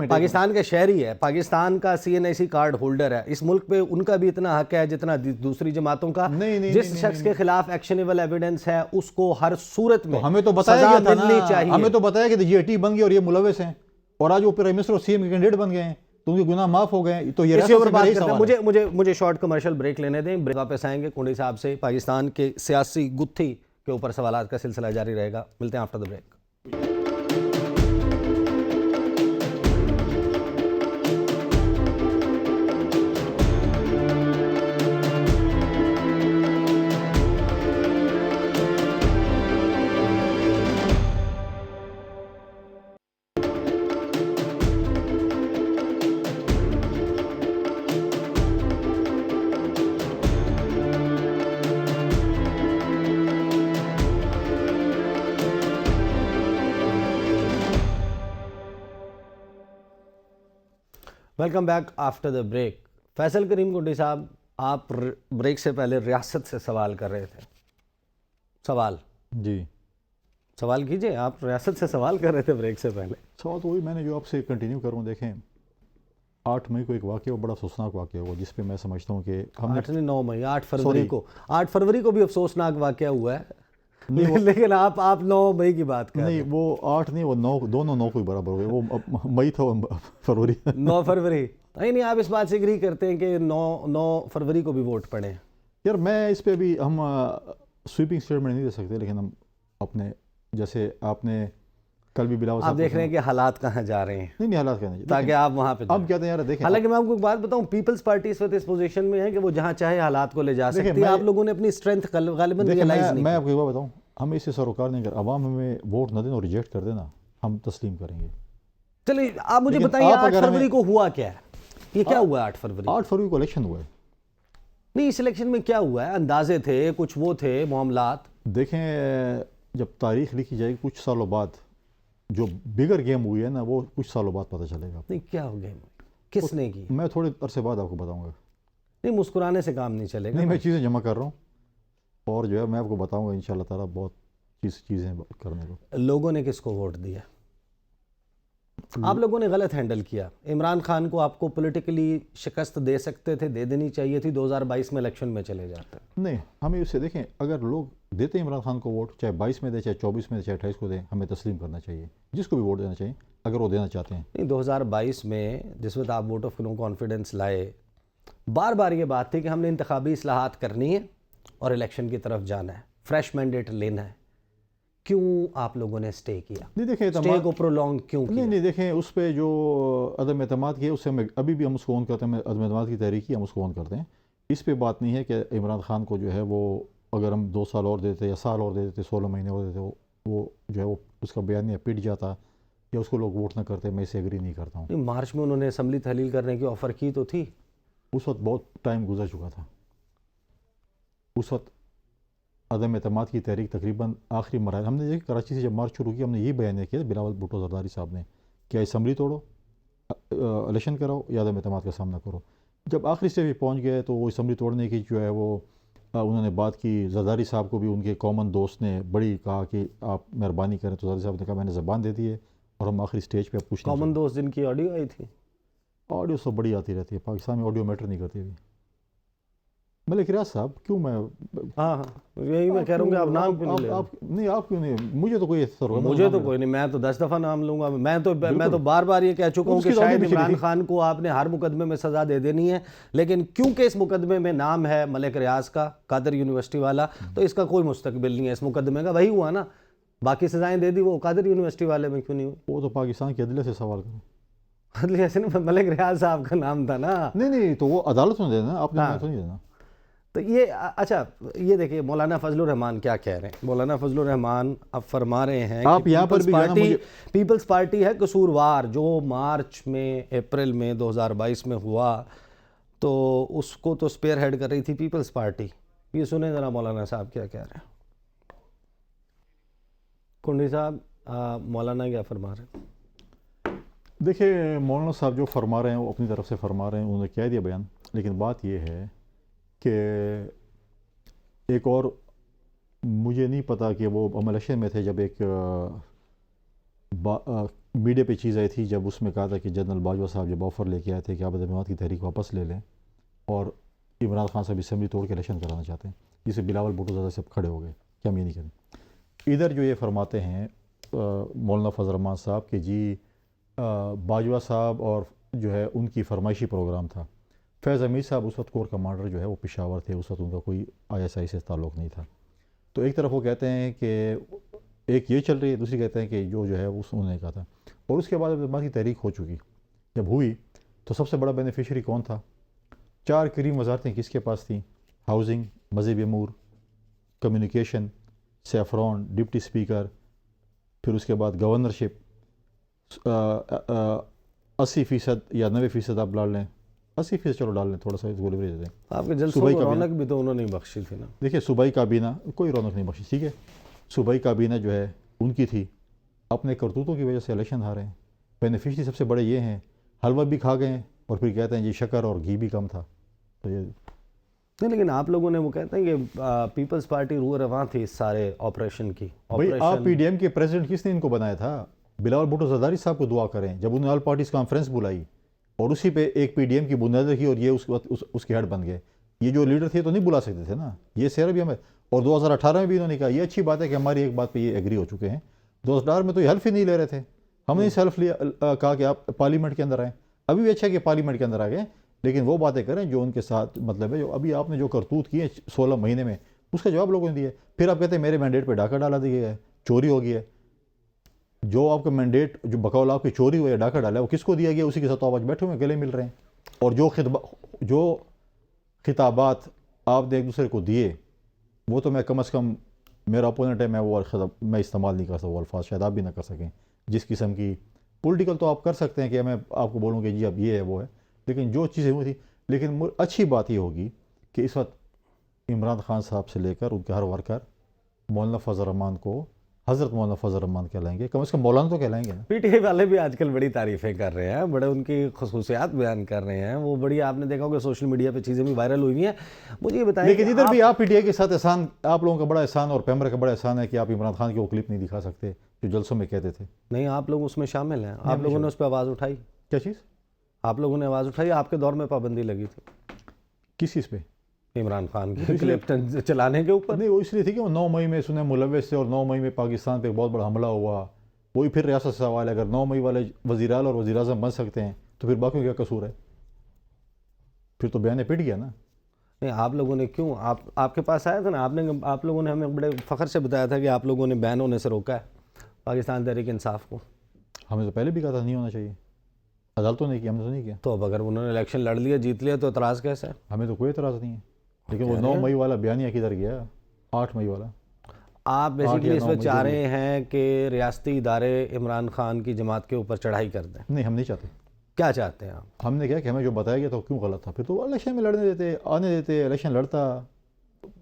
پاکستان کے شہری ہے، پاکستان کا CNIC کارڈ ہولڈر ہے، اس ملک پہ ان کا بھی اتنا حق ہے جتنا دوسری جماعتوں کا. جس شخص کے خلاف ایکشنیبل ایویڈنس ہے اس کو ہر صورت میں ہمیں تو بتایا گیا تھا نا، ہمیں تو بتایا کہ جی ٹی بن گئی اور یہ ملوث ہیں اور آج وہ پرائم منسٹر اور CM کے کینڈیڈیٹ بن گئے ہیں تو ان کے گناہ معاف ہو گئے. تو یہ مجھے شارٹ کمرشل بریک لینے دیں، واپس آئیں گے کنڈی صاحب سے. پاکستان کے سیاسی گتھی کے اوپر سوالات کا سلسلہ جاری رہے گا. ملتے ہیں after the break. Welcome back after the break. Faisal Karim Kundi صاحب، آپ بریک سے پہلے ریاست سے سوال کر رہے تھے. سوال کیجئے. آپ ریاست سے سوال کر رہے تھے بریک سے پہلے. سوال تو وہی میں نے جو آپ سے کنٹینیو کروں. دیکھیں 8 مئی کو ایک واقعہ بڑا افسوسناک واقعہ ہوا جس پہ میں سمجھتا ہوں کہ ہم نے 9 مئی 8 فروری کو بھی افسوسناک واقعہ ہوا ہے، لیکن آپ 9 مئی کی بات کر رہے ہیں. نہیں وہ 8 نہیں، وہ 9، دونوں 9 کو برابر ہو گئے. وہ مئی تھا، فروری 9 فروری. نہیں آپ اس بات سے اگری کرتے ہیں کہ 9 فروری کو بھی ووٹ پڑے. یار میں اس پہ بھی ہم سویپنگ اسٹیٹمنٹ نہیں دے سکتے، لیکن ہم اپنے جیسے آپ نے کل بھی بلاؤ آپ دیکھ رہے ہیں کہ حالات کہاں جا رہے ہیں. نہیں حالات کہنا تاکہ آپ وہاں پہ اب کہتے ہیں یار دیکھیں. حالانکہ میں آپ کو ایک بات بتاؤں، پیپلز پارٹی اس وقت اس پوزیشن میں ہے کہ وہ جہاں چاہے حالات کو لے جا سکتی ہے. آپ لوگوں نے اپنی اسٹرینتھ غالباً ریئلائز نہیں. میں آپ کو ایک بات بتاؤں، ہم اس سے سروکار نہیں کر، عوام ہمیں ووٹ نہ دیں اور ریجیکٹ کر دینا، ہم تسلیم کریں گے. چلیے آپ مجھے بتائیے 8 فروری کو ہوا کیا ہے؟ یہ کیا ہوا ہے 8 فروری؟ 8 فروری کو الیکشن ہوا ہے. نہیں اس الیکشن میں کیا ہوا ہے؟ اندازے تھے، کچھ وہ تھے معاملات. دیکھیں جب تاریخ لکھی جائے گی کچھ سالوں بعد، جو بگر گیم ہوئی ہے نا وہ کچھ سالوں بعد پتہ چلے گا. نہیں کیا ہو گیم کس نے کی؟ میں تھوڑے عرصے بعد آپ کو بتاؤں گا. نہیں مسکرانے سے کام نہیں چلے گا. نہیں میں چیزیں جمع کر رہا ہوں اور جو ہے میں آپ کو بتاؤں گا انشاءاللہ تعالیٰ بہت چیزیں کرنے کو. لوگوں نے کس کو ووٹ دیا؟ آپ لوگوں نے غلط ہینڈل کیا. عمران خان کو آپ کو پولیٹیکلی شکست دے سکتے تھے، دے دینی چاہیے تھی. 2022 میں الیکشن میں چلے جاتے. نہیں ہمیں اس سے دیکھیں، اگر لوگ دیتے ہیں عمران خان کو ووٹ، چاہے 22 میں دیں، چاہے 24 میں دیں، چاہے 28 کو دیں، ہمیں تسلیم کرنا چاہیے جس کو بھی ووٹ دینا چاہیے اگر وہ دینا چاہتے ہیں. نہیں 2022 میں جس وقت آپ ووٹ آف نو کانفیڈنس لائے، بار بار یہ بات تھی کہ ہم نے انتخابی اصلاحات کرنی ہے اور الیکشن کی طرف جانا ہے، فریش مینڈیٹ لینا ہے. کیوں آپ لوگوں نے اسٹے کیا؟ نہیں دیکھیں اسٹے کو پرولونگ کیوں کیا؟ نہیں دیکھیں اس پہ جو عدم اعتماد کیا اس سے ہم ابھی بھی ہم اس کو آن کرتے ہیں. عدم اعتماد کی تحریک کی ہم اس کو آن کرتے ہیں. اس پہ بات نہیں ہے کہ عمران خان کو جو ہے وہ اگر ہم 2 سال اور دیتے یا سال اور دے دیتے، 16 مہینے اور دیتے، وہ جو ہے وہ اس کا بیانیہ پٹ جاتا یا اس کو لوگ ووٹ نہ کرتے، میں اسے ایگری نہیں کرتا ہوں۔ مارچ میں انہوں نے اسمبلی تحلیل کرنے کی آفر کی تو تھی، اس وقت بہت ٹائم گزر چکا تھا، اس وقت عدم اعتماد کی تحریک تقریباً آخری مراحل، ہم نے کراچی سے جب مارچ شروع کی ہم نے یہی بیانیہ کیا بلاول بھٹو زرداری صاحب نے، کیا اسمبلی توڑو، الیکشن کراؤ یا عدم اعتماد کا سامنا کرو۔ جب آخری اسٹیج پہ پہنچ گئے تو وہ اسمبلی توڑنے کی جو ہے وہ انہوں نے بات کی، زرداری صاحب کو بھی ان کے کامن دوست نے بڑی کہا کہ آپ مہربانی کریں، تو زرداری صاحب نے کہا میں نے زبان دے دی ہے اور ہم آخری اسٹیج پہ اب کچھ نہیں کامن دوست جن کی آڈیو آئی تھی، آڈیو سب بڑی آتی رہتی ہے، پاکستان میں آڈیو میٹر نہیں کرتی ابھی۔ ملک ریاض صاحب کیوں میں ہاں یہی میں کہہ رہا ہوں کہ آپ نام کیوں نہیں لے رہے؟ نہیں آپ کیوں نہیں، مجھے تو کوئی مجھے تو کوئی نہیں، میں تو 10 دفعہ نام لوں گا، میں تو بار بار یہ کہہ چکا ہوں کہ شاید عمران خان کو آپ نے ہر مقدمے میں سزا دے دینی ہے، لیکن کیونکہ اس مقدمے میں نام ہے ملک ریاض کا، قادر یونیورسٹی والا، تو اس کا کوئی مستقبل نہیں ہے اس مقدمے کا، وہی ہوا نا، باقی سزائیں دے دی، وہ قادر یونیورسٹی والے میں کیوں نہیں ہوئی؟ وہ تو پاکستان کی عدلیہ سے سوال کریں، عدلیہ سے نا، ملک ریاض صاحب کا نام تھا نا۔ نہیں تو وہ عدالت میں دینا، آپ نے تو نہیں دینا۔ تو یہ اچھا یہ دیکھیے مولانا فضل الرحمان کیا کہہ رہے ہیں، مولانا فضل الرحمان اب فرما رہے ہیں آپ یہاں پر بھی پیپلز پارٹی ہے قصوروار، جو مارچ میں اپریل میں 2022 میں ہوا تو اس کو تو سپیئر ہیڈ کر رہی تھی پیپلز پارٹی۔ یہ سنیں ذرا مولانا صاحب کیا کہہ رہے ہیں۔ کنڈی صاحب مولانا کیا فرما رہے ہیں؟ دیکھیں مولانا صاحب جو فرما رہے ہیں وہ اپنی طرف سے فرما رہے ہیں، انہوں نے کہہ دیا بیان، لیکن بات یہ ہے کہ ایک اور مجھے نہیں پتا کہ وہ ہم الیکشن میں تھے جب ایک میڈیا پہ چیز آئی تھی، جب اس میں کہا تھا کہ جنرل باجوہ صاحب جب آفر لے کے آئے تھے کہ آپ عدم اعتماد کی تحریک واپس لے لیں اور عمران خان صاحب اسمبلی توڑ کے الیکشن کرانا چاہتے ہیں، جسے بلاول بھٹو زادہ صاحب کھڑے ہو گئے کہ ہم یہ نہیں کریں۔ ادھر جو یہ فرماتے ہیں مولانا فضل الرحمان صاحب کہ جی باجوہ صاحب اور جو ہے ان کی فرمائشی پروگرام تھا، فیض حمید صاحب اس وقت کور کمانڈر جو ہے وہ پشاور تھے، اس وقت ان کا کوئی ISI سے تعلق نہیں تھا۔ تو ایک طرف وہ کہتے ہیں کہ ایک یہ چل رہی ہے، دوسری کہتے ہیں کہ جو ہے انہوں نے کہا تھا، اور اس کے بعد عدم کی تحریک ہو چکی، جب ہوئی تو سب سے بڑا بینیفیشری کون تھا؟ 4 کریم وزارتیں کس کے پاس تھیں؟ ہاؤسنگ، مذہبی امور، کمیونیکیشن، سیفران، ڈپٹی اسپیکر، پھر اس کے بعد گورنرشپ، 80% یا 90% آپ ڈال لیں، 80% چلو ڈال لیں، تھوڑا سا اس گولی دے دیں۔ آپ کے جلسوں کو رونق بھی تو انہوں نے بخشی تھی نا۔ دیکھیے صوبائی کابینہ کوئی رونق نہیں بخشی، ٹھیک ہے، صوبائی کابینہ جو ہے ان کی تھی، اپنے کرتوتوں کی وجہ سے الیکشن ہارے ہیں، بینیفیشری سب سے بڑے یہ ہیں، حلوہ بھی کھا گئے ہیں اور پھر کہتے ہیں جی شکر اور گھی بھی کم تھا، تو یہ نہیں، لیکن آپ لوگوں نے وہ کہتے ہیں کہ پیپلز پارٹی روح رواں تھی اس سارے آپریشن کی۔ بھائی آپ PDM کے پریزیڈنٹ کس نے ان کو بنایا تھا؟ بلاول بھٹو زرداری صاحب کو دعا کریں، جب انہوں نے آل پارٹیز کانفرنس بلائی اور اسی پہ ایک PDM کی بنیاد رکھی اور یہ اس کے ہیڈ بن گئے، یہ جو لیڈر تھے تو نہیں بلا سکتے تھے نا، یہ سیرا بھی ہمیں، اور 2018 میں بھی انہوں نے کہا، یہ اچھی بات ہے کہ ہماری ایک بات پہ یہ ایگری ہو چکے ہیں، 2018 میں تو یہ حلف ہی نہیں لے رہے تھے، ہم نے اس حلف لیا کہا کہ آپ پارلیمنٹ کے اندر آئیں، ابھی بھی اچھا ہے کہ پارلیمنٹ کے اندر آ گئے، لیکن وہ باتیں کریں جو ان کے ساتھ مطلب ہے، جو ابھی آپ نے جو کرتوت کیے 16 مہینے میں اس کا جواب لوگوں نے دیا، پھر آپ کہتے ہیں میرے مینڈیٹ پہ ڈاکہ ڈالا دیا ہے، چوری ہو گئی ہے، جو آپ کا مینڈیٹ جو بقول آپ کی چوری ہوئی ہے، ڈاکہ ڈالا ہے، وہ کس کو دیا گیا؟ اسی کے ساتھ آپ آج بیٹھے ہوئے گلے مل رہے ہیں، اور جو خطابات آپ نے ایک دوسرے کو دیے وہ تو میں کم از کم میرا اپوننٹ ہے، میں استعمال نہیں کر سکتا وہ الفاظ، شاید آپ بھی نہ کر سکیں، جس قسم کی پولیٹیکل تو آپ کر سکتے ہیں کہ میں آپ کو بولوں کہ جی اب یہ ہے وہ ہے، لیکن جو چیزیں ہوئی تھی، لیکن اچھی بات یہ ہوگی کہ اس وقت عمران خان صاحب سے لے کر ان کے ہر ورکر مولانا فضل الرحمان کو حضرت مولانا فضل الرحمان کہلائیں گے، کم از کم مولانا تو کہلائیں گے نا۔ PTI والے بھی آج کل بڑی تعریفیں کر رہے ہیں، بڑے ان کی خصوصیات بیان کر رہے ہیں، وہ بڑی آپ نے دیکھا ہوگا سوشل میڈیا پہ چیزیں بھی وائرل ہوئی ہیں۔ مجھے یہ بتائیں لیکن ادھر بھی آپ PTI کے ساتھ احسان، آپ لوگوں کا بڑا احسان اور پیمبر کا بڑا احسان ہے کہ آپ عمران خان کی وہ کلپ نہیں دکھا سکتے جو جلسوں میں کہتے تھے۔ نہیں، آپ لوگ اس میں شامل ہیں، آپ لوگوں نے اس پہ آواز اٹھائی، کیا چیز؟ آپ لوگوں نے آواز اٹھائی، آپ کے دور میں پابندی لگی تھی کس چیز پہ؟ عمران خان کی کلپ چلانے کے اوپر۔ نہیں، وہ اس لیے تھی کہ وہ 9 مئی میں سنے ملوث سے، اور 9 مئی میں پاکستان پہ ایک بہت بڑا حملہ ہوا، وہی پھر ریاست سے سوال ہے، اگر 9 مئی والے وزیر اعلیٰ اور وزیر اعظم بن سکتے ہیں تو پھر باقیوں کیا قصور ہے؟ پھر تو بیان پٹ گیا نا۔ نہیں، آپ لوگوں نے کیوں، آپ کے پاس آیا تھا نا، آپ لوگوں نے ہمیں بڑے فخر سے بتایا تھا کہ آپ لوگوں نے بین ہونے سے روکا ہے پاکستان تحریک انصاف کو۔ ہمیں تو پہلے بھی کہا تھا نہیں ہونا چاہیے، عدالتوں نے کیا، ہم نے تو نہیں کیا۔ تو اب اگر انہوں نے الیکشن لڑ لیا، جیت لیا، تو اعتراض کیسے ہے؟ ہمیں تو کوئی اعتراض نہیں ہے، لیکن وہ 9 مئی والا بیانیہ کدھر گیا؟ 8 مئی والا آپ 8 بیسیکلی یا اس 9 میں مئی چاہ ضرور۔ رہے ہیں کہ ریاستی ادارے عمران خان کی جماعت کے اوپر چڑھائی کر دیں؟ نہیں، ہم نہیں چاہتے۔ کیا چاہتے ہیں آپ؟ ہم نے کیا کہ ہمیں جو بتایا گیا تھا وہ کیوں غلط تھا، پھر تو الیکشن میں لڑنے دیتے، آنے دیتے، الیکشن لڑتا،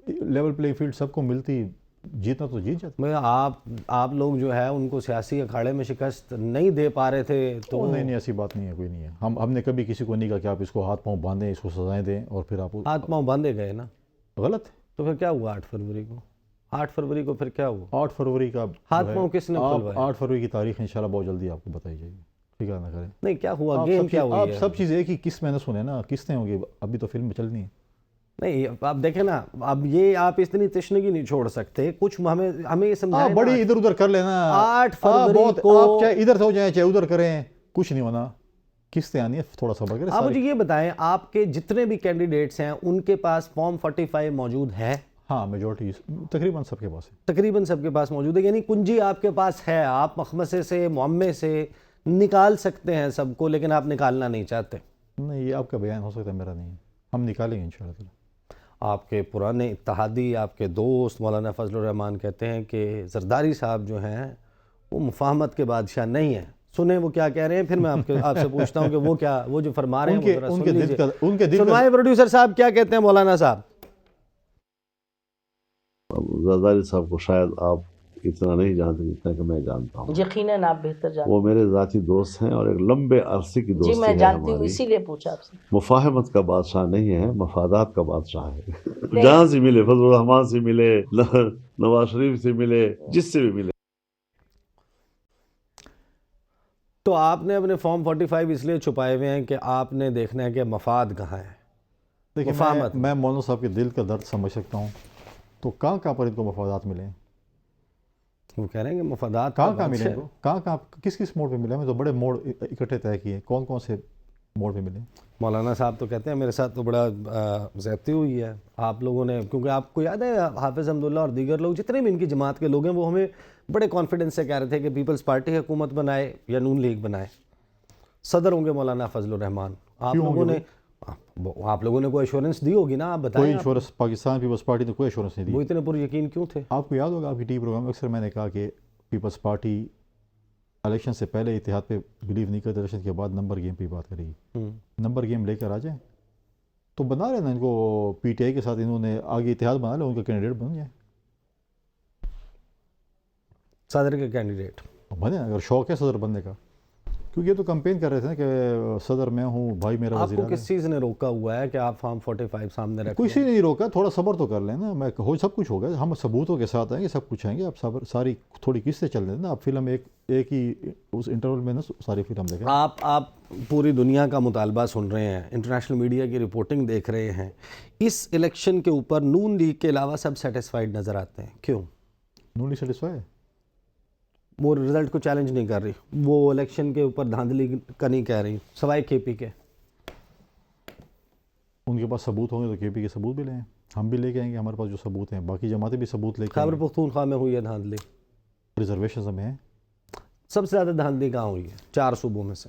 لیول پلے فیلڈ سب کو ملتی، جیتنا تو جیت جاتا۔ آپ لوگ جو ہے ان کو سیاسی اکھاڑے میں شکست نہیں دے پا رہے تھے تو؟ نہیں، ایسی بات نہیں ہے، کوئی نہیں ہے۔ ہم نے کبھی کسی کو نہیں کہا کہ آپ اس کو ہاتھ پاؤں باندھیں، اس کو سزائیں دیں اور پھر آپ ہاتھ پاؤں باندھے گئے نا، غلط ہے۔ تو پھر کیا ہوا 8 فروری کو؟ 8 فروری کو پھر کیا ہوا؟ 8 فروری کا ہاتھ پاؤں کس نے کھلوائے؟ 8 فروری کی تاریخ انشاءاللہ بہت جلدی آپ کو بتائی جائے گی، فکر نہ کریں۔ نہیں، کیا ہوا؟ گیم کیا ہوئی آپ ہے؟ سب چیز ایک ہی قسط میں نے سنے نا، قسطیں ہوں گی، ابھی تو فلم چلنی ہے۔ نہیں، آپ دیکھیں نا، اب یہ آپ اتنی تشنگی نہیں چھوڑ سکتے، کچھ ہمیں یہ سمجھائیں نا۔ بڑی ادھر ادھر کر لینا، 8 فروری کو آپ چاہے ادھر سے ہو جائیں چاہے ادھر کریں، کچھ نہیں ہونا، قسطیں آنی ہے، تھوڑا صبر کریں۔ آپ مجھے یہ بتائیں، آپ کے جتنے بھی کینڈیڈیٹس ہیں ان کے پاس فارم 45 موجود ہے؟ ہاں، میجورٹی تقریباً سب کے پاس ہے۔ تقریباً سب کے پاس موجود ہے، یعنی کنجی آپ کے پاس ہے، آپ مخمصے سے معمے سے نکال سکتے ہیں سب کو، لیکن آپ نکالنا نہیں چاہتے۔ نہیں، یہ آپ کا بیان ہو سکتا ہے، میرا نہیں ہے، ہم نکالیں گے انشاءاللہ۔ آپ کے پرانے اتحادی، آپ کے دوست مولانا فضل الرحمان کہتے ہیں کہ زرداری صاحب جو ہیں وہ مفاہمت کے بادشاہ نہیں ہیں۔ سنیں وہ کیا کہہ رہے ہیں، پھر میں آپ سے پوچھتا ہوں کہ وہ جو فرما رہے ہیں وہ ذرا سن لیجئے۔ ان کے دل کا سنوائے پروڈیوسر صاحب کیا کہتے ہیں مولانا صاحب۔ زرداری صاحب کو شاید آپ اتنا نہیں جانتے جتنا کہ میں جانتا ہوں۔ یقیناً آپ بہتر جانتے وہ میرے ذاتی دوست ہیں اور ایک لمبے عرصے کی ہیں۔ دوستی جی میں ہے جانتی ہوں، ہماری۔ اسی لیے پوچھا آپ سے۔ مفاہمت کا بادشاہ نہیں ہے، مفادات کا بادشاہ ہے۔ جہاں سے ملے، فضل الرحمان سے ملے، نواز شریف سے ملے، جس سے بھی ملے۔ تو آپ نے اپنے فارم 45 اس لیے چھپائے ہوئے ہیں کہ آپ نے دیکھنا ہے کہ مفاد کہاں ہے، دیکھیں، مفاہمت۔ میں مولانا صاحب کے دل کا درد سمجھ سکتا ہوں، تو کہاں پر ان کو مفادات ملے ہیں؟ وہ کہہ رہے ہیں کہ مفادات کہاں ملے ان کو؟ کہاں کس موڑ پہ ملے؟ ہمیں تو بڑے موڑ اکٹھے طے کیے، کون سے موڑ پہ ملے؟ مولانا صاحب تو کہتے ہیں میرے ساتھ تو بڑا زیادتی ہوئی ہے آپ لوگوں نے، کیونکہ آپ کو یاد ہے حافظ حمداللہ اور دیگر لوگ جتنے بھی ان کی جماعت کے لوگ ہیں وہ ہمیں بڑے کانفیڈنس سے کہہ رہے تھے کہ پیپلز پارٹی حکومت بنائے یا نون لیگ بنائے، صدر ہوں گے مولانا فضل الرحمان۔ آپ لوگوں نے کوئی ایشورنس دی ہوگی نا، آپ بتائیں۔ کوئی ایشورنس پاکستان پیپلز پارٹی نے کوئی ایشورنس نہیں دی۔ وہ اتنے پر یقین کیوں تھے؟ آپ کو یاد ہوگا آپ کی ٹی وی پروگرام میں اکثر میں نے کہا کہ پیپلز پارٹی الیکشن سے پہلے اتحاد پہ بلیو نہیں کرتے، الیکشن کے بعد نمبر گیم پہ بات کرے گی۔ نمبر گیم لے کر آ جائیں تو بنا رہے نا ان کو، پی ٹی آئی کے ساتھ انہوں نے آگے اتحاد بنا لیا، ان کا کینڈیڈیٹ بن جائیں، صدر کے کینڈیڈیٹ بنے، اگر شوق ہے صدر بننے کا، کیونکہ یہ تو کمپین کر رہے تھے نا کہ صدر میں ہوں، بھائی میرا آپ وزیر کو اعظم۔ کس چیز نے روکا ہوا ہے کہ آپ فارم 45 سامنے رکھیں؟ کسی نہیں روکا، تھوڑا صبر تو کر لیں نا، سب کچھ ہوگا، ہم ثبوتوں کے ساتھ آئیں گے، سب کچھ آئیں گے، آپ صبر، ساری تھوڑی قسطیں چل دیں نا، آپ فلم ایک ہی اس انٹرول میں نا ساری فلم دیکھیں۔ آپ پوری دنیا کا مطالبہ سن رہے ہیں، انٹرنیشنل میڈیا کی رپورٹنگ دیکھ رہے ہیں، اس الیکشن کے اوپر نون لیگ کے علاوہ سب سیٹسفائیڈ نظر آتے ہیں، کیوں؟ نون لیگ سیٹسفائی ہے، وہ رزلٹ کو چیلنج نہیں کر رہی، وہ الیکشن کے اوپر دھاندلی کا نہیں کہہ رہی، سوائے کے پی کے۔ ان کے پاس ثبوت ہوں گے تو کے پی کے ثبوت بھی لیں، ہم بھی لے کے آئیں گے، ہمارے پاس جو ثبوت ہیں، باقی جماعتیں بھی ثبوت لے کے خیبر آئیں گے۔ پختونخوا میں ہوئی ہے دھاندلی، ریزرویشنز میں ہیں۔ سب سے زیادہ دھاندلی کہاں ہوئی ہے 4 صوبوں میں سے؟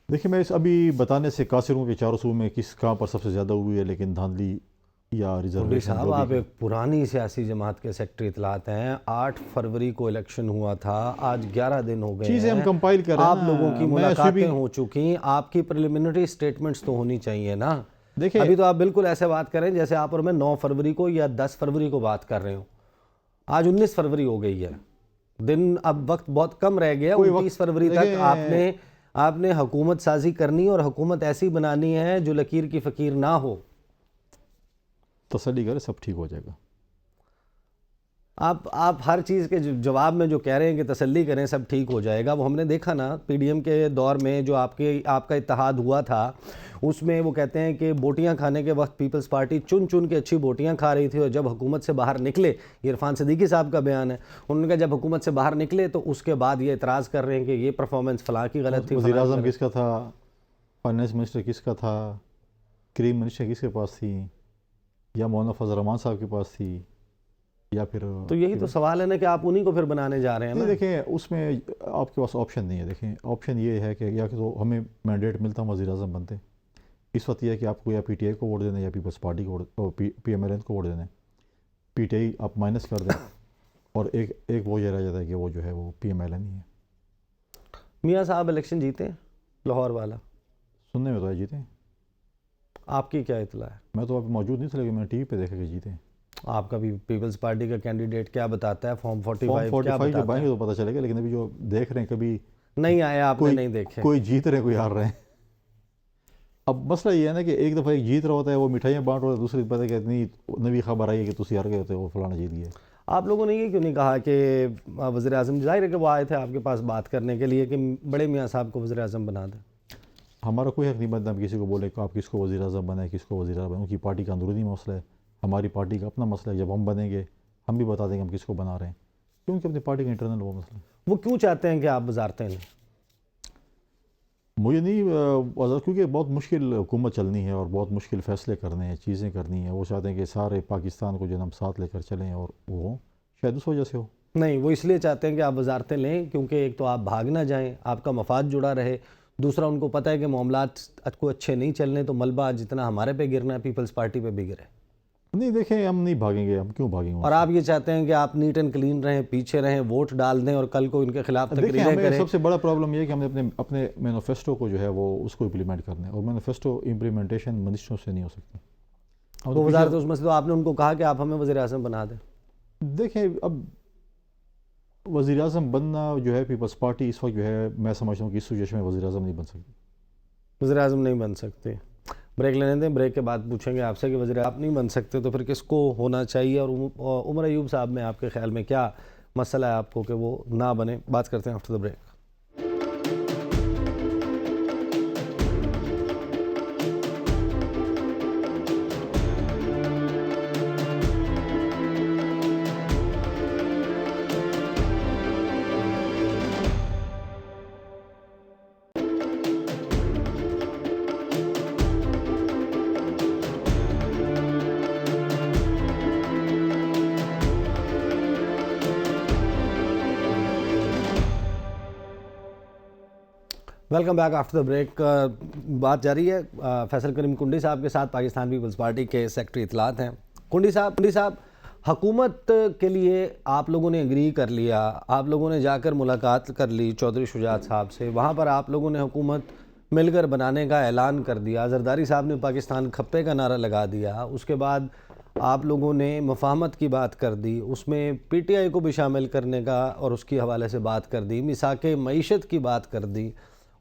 دیکھیں، میں ابھی بتانے سے قاصر ہوں کہ 4 صوبوں میں کہاں پر سب سے زیادہ ہوئی ہے، لیکن دھاندلی یا مودی ریزرویشن صاحب، آپ ایک پرانی سیاسی جماعت کے سیکٹری اطلاعات ہیں، 8 فروری کو الیکشن ہوا تھا، آج 11 دن ہو گئے ہیں، چیزیں ہم کمپائل کر رہے ہیں آپ نا، لوگوں کی میں ملاقاتیں ہو چکی، آپ کی پریلیمنری سٹیٹمنٹس تو ہونی چاہیے نا۔ دیکھیں، ابھی تو آپ بالکل ایسے بات کریں جیسے آپ اور میں 9 فروری کو یا 10 فروری کو بات کر رہے ہوں، آج 19 فروری ہو گئی ہے، دن اب وقت بہت کم رہ گیا، 29 فروری تک آپ نے حکومت سازی کرنی اور حکومت ایسی بنانی ہے جو لکیر کی فقیر نہ ہو۔ تسلی کریں، سب ٹھیک ہو جائے گا۔ آپ ہر چیز کے جواب میں جو کہہ رہے ہیں کہ تسلی کریں سب ٹھیک ہو جائے گا، وہ ہم نے دیکھا نا پی ڈی ایم کے دور میں جو آپ کا اتحاد ہوا تھا، اس میں وہ کہتے ہیں کہ بوٹیاں کھانے کے وقت پیپلز پارٹی چن کے اچھی بوٹیاں کھا رہی تھی، اور جب حکومت سے باہر نکلے، یہ عرفان صدیقی صاحب کا بیان ہے، انہوں نے کہا جب حکومت سے باہر نکلے تو اس کے بعد یہ اعتراض کر رہے ہیں کہ یہ پرفارمنس فلاں کی غلط تھی۔ وزیر اعظم کس کا تھا، فائنانس منسٹر کس کا تھا، کریم منسٹر کس کے پاس تھی، یا مولانا فضل الرحمان صاحب کے پاس تھی، یا پھر تو یہی تو سوال ہے نا کہ آپ انہی کو پھر بنانے جا رہے ہیں نا۔ دیکھیں، اس میں آپ کے پاس آپشن نہیں ہے، دیکھیں آپشن یہ ہے کہ یا کہ تو ہمیں مینڈیٹ ملتا ہم وزیر اعظم بنتے، اس وقت یہ ہے کہ آپ کو یا پی ٹی آئی کو ووٹ دینا یا پیپلز پارٹی کو پی ایم ایل این کو ووٹ دینا ہے، پی ٹی آئی آپ مائنس کر دیں اور ایک وہ یہ رہ جاتا ہے کہ وہ جو ہے وہ پی ایم ایل این ہی ہے. میاں صاحب الیکشن جیتے ہیں لاہور والا؟ سننے میں تو ہے جیتے ہیں. آپ کی کیا اطلاع ہے؟ میں تو اب موجود نہیں تھا لیکن میں نے ٹی وی پہ دیکھا کہ جیتے ہیں. آپ کا بھی پیپلز پارٹی کا کینڈیڈیٹ کیا بتاتا ہے؟ فارم 45 فارم کیا 45 جب بتاتا آئیں ہے؟ گے تو پتہ چلے گا. لیکن ابھی جو دیکھ رہے ہیں کبھی نہیں آئے آپ نے نہیں دیکھے؟ کوئی جیت رہے ہیں کوئی ہار رہے ہیں. اب مسئلہ یہ ہے نا کہ ایک دفعہ ایک جیت رہا ہوتا ہے وہ مٹھائیاں بانٹ رہا ہوتا ہے, دوسری پتہ ہے کہ اتنی نوی خبر آئی ہے کہ تسی ہار گئے ہوتے وہ فلانا جیت گیا. آپ لوگوں نے یہ کیوں نہیں کہا کہ وزیر اعظم, ظاہر ہے کہ وہ آئے تھے آپ کے پاس بات کرنے کے لیے کہ بڑے میاں صاحب کو وزیر اعظم بنا دیں؟ ہمارا کوئی حق نہیں بنتا ہم کسی کو بولے کہ آپ کس کو وزیر اعظم بنائیں, کس کو وزیر اعظم بنائیں. ان کی پارٹی کا اندرونی مسئلہ ہے, ہماری پارٹی کا اپنا مسئلہ ہے. جب ہم بنیں گے ہم بھی بتا دیں گے ہم کس کو بنا رہے ہیں, کیونکہ اپنی پارٹی کا انٹرنل وہ مسئلہ ہے. وہ کیوں چاہتے ہیں کہ آپ وزارتیں لیں؟ مجھے نہیں کیونکہ بہت مشکل حکومت چلنی ہے اور بہت مشکل فیصلے کرنے ہیں, چیزیں کرنی ہیں. وہ چاہتے ہیں کہ سارے پاکستان کو جو ہم ساتھ لے کر چلیں اور وہ شاید اس وجہ سے ہو. نہیں, وہ اس لیے چاہتے ہیں کہ آپ وزارتیں لیں کیونکہ ایک تو آپ بھاگ نہ جائیں, آپ کا مفاد جڑا رہے, دوسرا ان کو پتہ ہے کہ معاملات کو اچھے نہیں چلنے تو ملبہ جتنا ہمارے پہ گرنا ہے پیپلز پارٹی پہ بھی گرے. نہیں دیکھیں ہم نہیں بھاگیں گے, ہم کیوں بھاگیں گے. اور آپ یہ چاہتے ہیں کہ آپ نیٹ اینڈ کلین رہیں, پیچھے رہیں, ووٹ ڈال دیں اور کل کو ان کے خلاف دیکھیں تقریریں ہمیں کریں. سب سے بڑا پرابلم یہ ہے کہ ہم نے اپنے مینیفیسٹو کو جو ہے وہ اس کو امپلیمنٹ کرنا ہے, اور مینیفیسٹو امپلیمنٹیشن منسٹروں سے نہیں ہو سکتی. تو وزارت اس میں سے تو آپ نے ان کو کہا کہ آپ ہمیں وزیر اعظم بنا دیں. دیکھیں اب وزیر اعظم بننا جو ہے پیپلز پارٹی اس وقت جو ہے میں سمجھتا ہوں کہ اس سچویشن میں وزیر اعظم نہیں بن سکتی. وزیر اعظم نہیں بن سکتے. بریک لینے دیں, بریک کے بعد پوچھیں گے آپ سے کہ وزیر آپ نہیں بن سکتے تو پھر کس کو ہونا چاہیے, اور عمر ایوب صاحب میں آپ کے خیال میں کیا مسئلہ ہے آپ کو کہ وہ نہ بنے. بات کرتے ہیں after the break. Welcome back after the break. بات جاری ہے فیصل کریم کنڈی صاحب کے ساتھ, پاکستان پیپلز پارٹی کے سیکرٹری اطلاعات ہیں. کنڈی صاحب حکومت کے لیے آپ لوگوں نے اگری کر لیا, آپ لوگوں نے جا کر ملاقات کر لی چودھری شجاعت صاحب سے, وہاں پر آپ لوگوں نے حکومت مل کر بنانے کا اعلان کر دیا, زرداری صاحب نے پاکستان کھپے کا نعرہ لگا دیا, اس کے بعد آپ لوگوں نے مفاہمت کی بات کر دی, اس میں پی ٹی آئی کو بھی شامل کرنے کا اور اس کی حوالے سے بات کر دی, میثاق معیشت کی بات کر دی.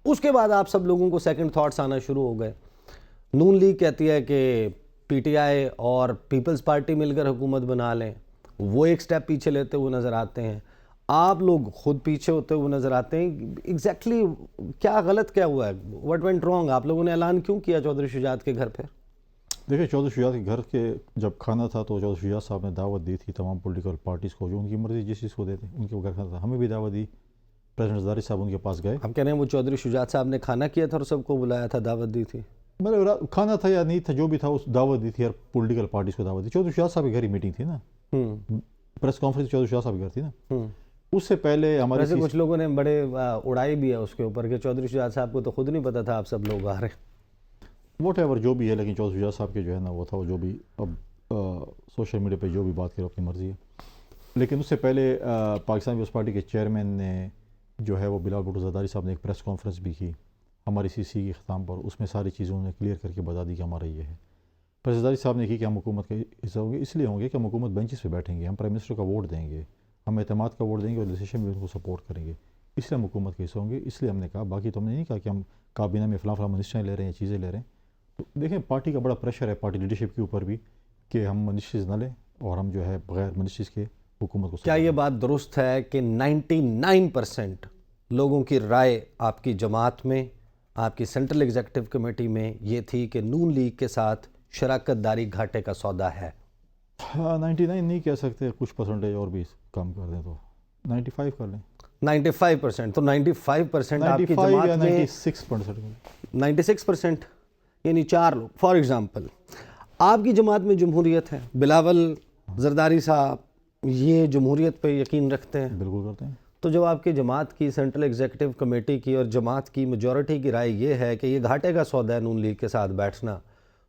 اس کے بعد آپ سب لوگوں کو سیکنڈ تھاٹس آنا شروع ہو گئے. نون لیگ کہتی ہے کہ پی ٹی آئی اور پیپلز پارٹی مل کر حکومت بنا لیں, وہ ایک سٹیپ پیچھے لیتے ہوئے نظر آتے ہیں, آپ لوگ خود پیچھے ہوتے ہوئے نظر آتے ہیں. ایگزیکٹلی کیا غلط کیا ہوا ہے, واٹ وینٹ رانگ؟ آپ لوگوں نے اعلان کیوں کیا چودھری شجاعت کے گھر پہ؟ دیکھیں چودھری شجاعت کے گھر کے جب کھانا تھا تو چودھری شجاعت صاحب نے دعوت دی تھی تمام پولیٹیکل پارٹیز کو, جو ان کی مرضی جس چیز کو دیتے ان کے گھر کھانا تھا. ہمیں بھی دعوت دی, پریزیڈنٹ زرداری صاحب ان کے پاس گئے. ہم کہہ رہے ہیں وہ چودھری شجاعت صاحب نے کھانا کیا تھا اور سب کو بلایا تھا, دعوت دی تھی. مطلب کھانا تھا یا نہیں تھا جو بھی تھا اس دعوت دی تھی, ہر پولیٹیکل پارٹیز کو دعوت دی. چودھری شجاعت صاحب کے گھر ہی میٹنگ تھی نا, پریس کانفرنس چودھری شجاعت صاحب کے گھر تھی نا. اس سے پہلے ہمارے ویسے کچھ لوگوں نے بڑے اڑائی بھی ہے اس کے اوپر کہ چودھری شجاعت صاحب کو تو خود نہیں پتا تھا آپ سب لوگ آ رہے ہیں. واٹ ایور جو بھی ہے, لیکن چودھری شجاعت صاحب کے جو ہے نا وہ تھا, وہ جو بھی اب سوشل میڈیا پہ جو بھی بات کرو اپنی مرضی ہے. لیکن اس سے پہلے پاکستان پیپلز پارٹی کے چیئرمین نے جو ہے وہ بلال بھٹو زرداری صاحب نے ایک پریس کانفرنس بھی کی ہماری سی سی کے اختتام پر. اس میں ساری چیزوں نے کلیئر کر کے بتا دی کہ ہمارا یہ ہے. پریس زرداری صاحب نے کی کہ ہم حکومت کا حصہ ہوں گے, اس لیے ہوں گے کہ ہم حکومت بینچز پہ بیٹھیں گے, ہم پرائم منسٹر کا ووٹ دیں گے, ہم اعتماد کا ووٹ دیں گے اور ڈیسیشن میں ان کو سپورٹ کریں گے, اس لیے ہم حکومت کے حصہ ہوں گے. اس لیے ہم نے کہا, باقی تو ہم نے نہیں کہا کہ ہم کابینہ میں فلاں منسٹریں لے رہے ہیں, چیزیں لے رہے ہیں. تو دیکھیں پارٹی کا بڑا پریشر ہے پارٹی لیڈرشپ کے اوپر بھی کہ ہم منسٹریز نہ لیں اور ہم جو ہے بغیر منسٹریز کے حکومت کو. کیا یہ بات درست ہے کہ 99% لوگوں کی رائے آپ کی جماعت میں, آپ کی سینٹرل ایگزیکٹو کمیٹی میں یہ تھی کہ نون لیگ کے ساتھ شراکت داری گھاٹے کا سودا ہے؟ 99 نہیں کہہ سکتے, کچھ پرسنٹیج اور بھی کم کر دیں تو 95 کر لیں. 95%. تو 95% آپ کی جماعت میں 96%, یعنی 4 لوگ. فار ایگزامپل آپ کی جماعت میں جمہوریت ہے, بلاول زرداری صاحب یہ جمہوریت پہ یقین رکھتے ہیں. بالکل کرتے ہیں. تو جب آپ کی جماعت کی سینٹرل ایگزیکٹو کمیٹی کی اور جماعت کی میجورٹی کی رائے یہ ہے کہ یہ گھاٹے کا سودا ہے نون لیگ کے ساتھ بیٹھنا,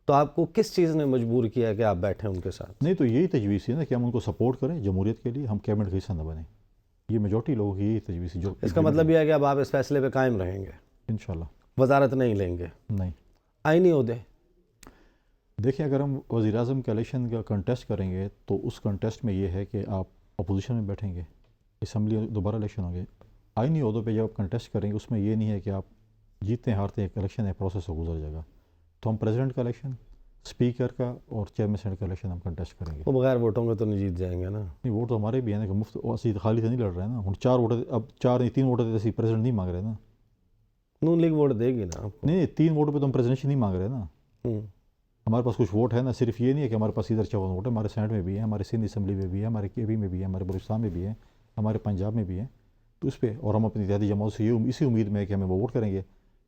تو آپ کو کس چیز نے مجبور کیا کہ آپ بیٹھیں ان کے ساتھ؟ نہیں تو یہی تجویز تھی نا کہ ہم ان کو سپورٹ کریں جمہوریت کے لیے، ہم کیبنٹ کا حصہ نہ بنیں. یہ میجورٹی لوگوں کی یہی تجویز تھی. جو اس کا مطلب یہ ہے کہ اب آپ اس فیصلے پہ قائم رہیں گے، انشاءاللہ وزارت نہیں لیں گے؟ نہیں. آئینی عہدے دیکھیں اگر ہم وزیر اعظم کے الیکشن کا کنٹیسٹ کریں گے تو اس کنٹیسٹ میں یہ ہے کہ آپ اپوزیشن میں بیٹھیں گے، اسمبلی دوبارہ الیکشن ہوں گے. آئینی عہدوں پہ جب آپ کنٹیسٹ کریں گے اس میں یہ نہیں ہے کہ آپ جیتتے ہارتے ایک الیکشن ایک پروسیس سے گزر جائے گا. تو ہم پریزیڈنٹ کا الیکشن، اسپیکر کا اور چیئرمین سینٹ کا الیکشن ہم کنٹیسٹ کریں گے. وہ بغیر ووٹوں کے تو نہیں جیت جائیں گے نا؟ نہیں ووٹ تو ہمارے بھی ہیں نا کہ مفت اسی خالی سے نہیں لڑ رہے ہیں نا. ہم 4 ووٹ، اب 4 نہیں 3 ووٹ ایسی پریزیڈنٹ نہیں مانگ رہے نا. نون لیگ ووٹ دے گی نا آپ کو؟ نہیں 3 ووٹ پہ تو ہم پریزیڈنسی نہیں مانگ رہے نا. ہمارے پاس کچھ ووٹ ہے نا. صرف یہ نہیں ہے کہ ہمارے پاس ادھر 54 ووٹ ہے، ہمارے سینٹ میں بھی ہیں، ہمارے سندھ اسمبلی میں بھی ہے، ہمارے کے پی میں بھی ہے، ہمارے بلوچستان میں بھی ہیں، ہمارے پنجاب میں بھی ہیں. تو اس پہ اور ہم اپنی اتحادی جماعت سے یہ اسی امید میں ہے کہ ہمیں وہ ووٹ کریں گے.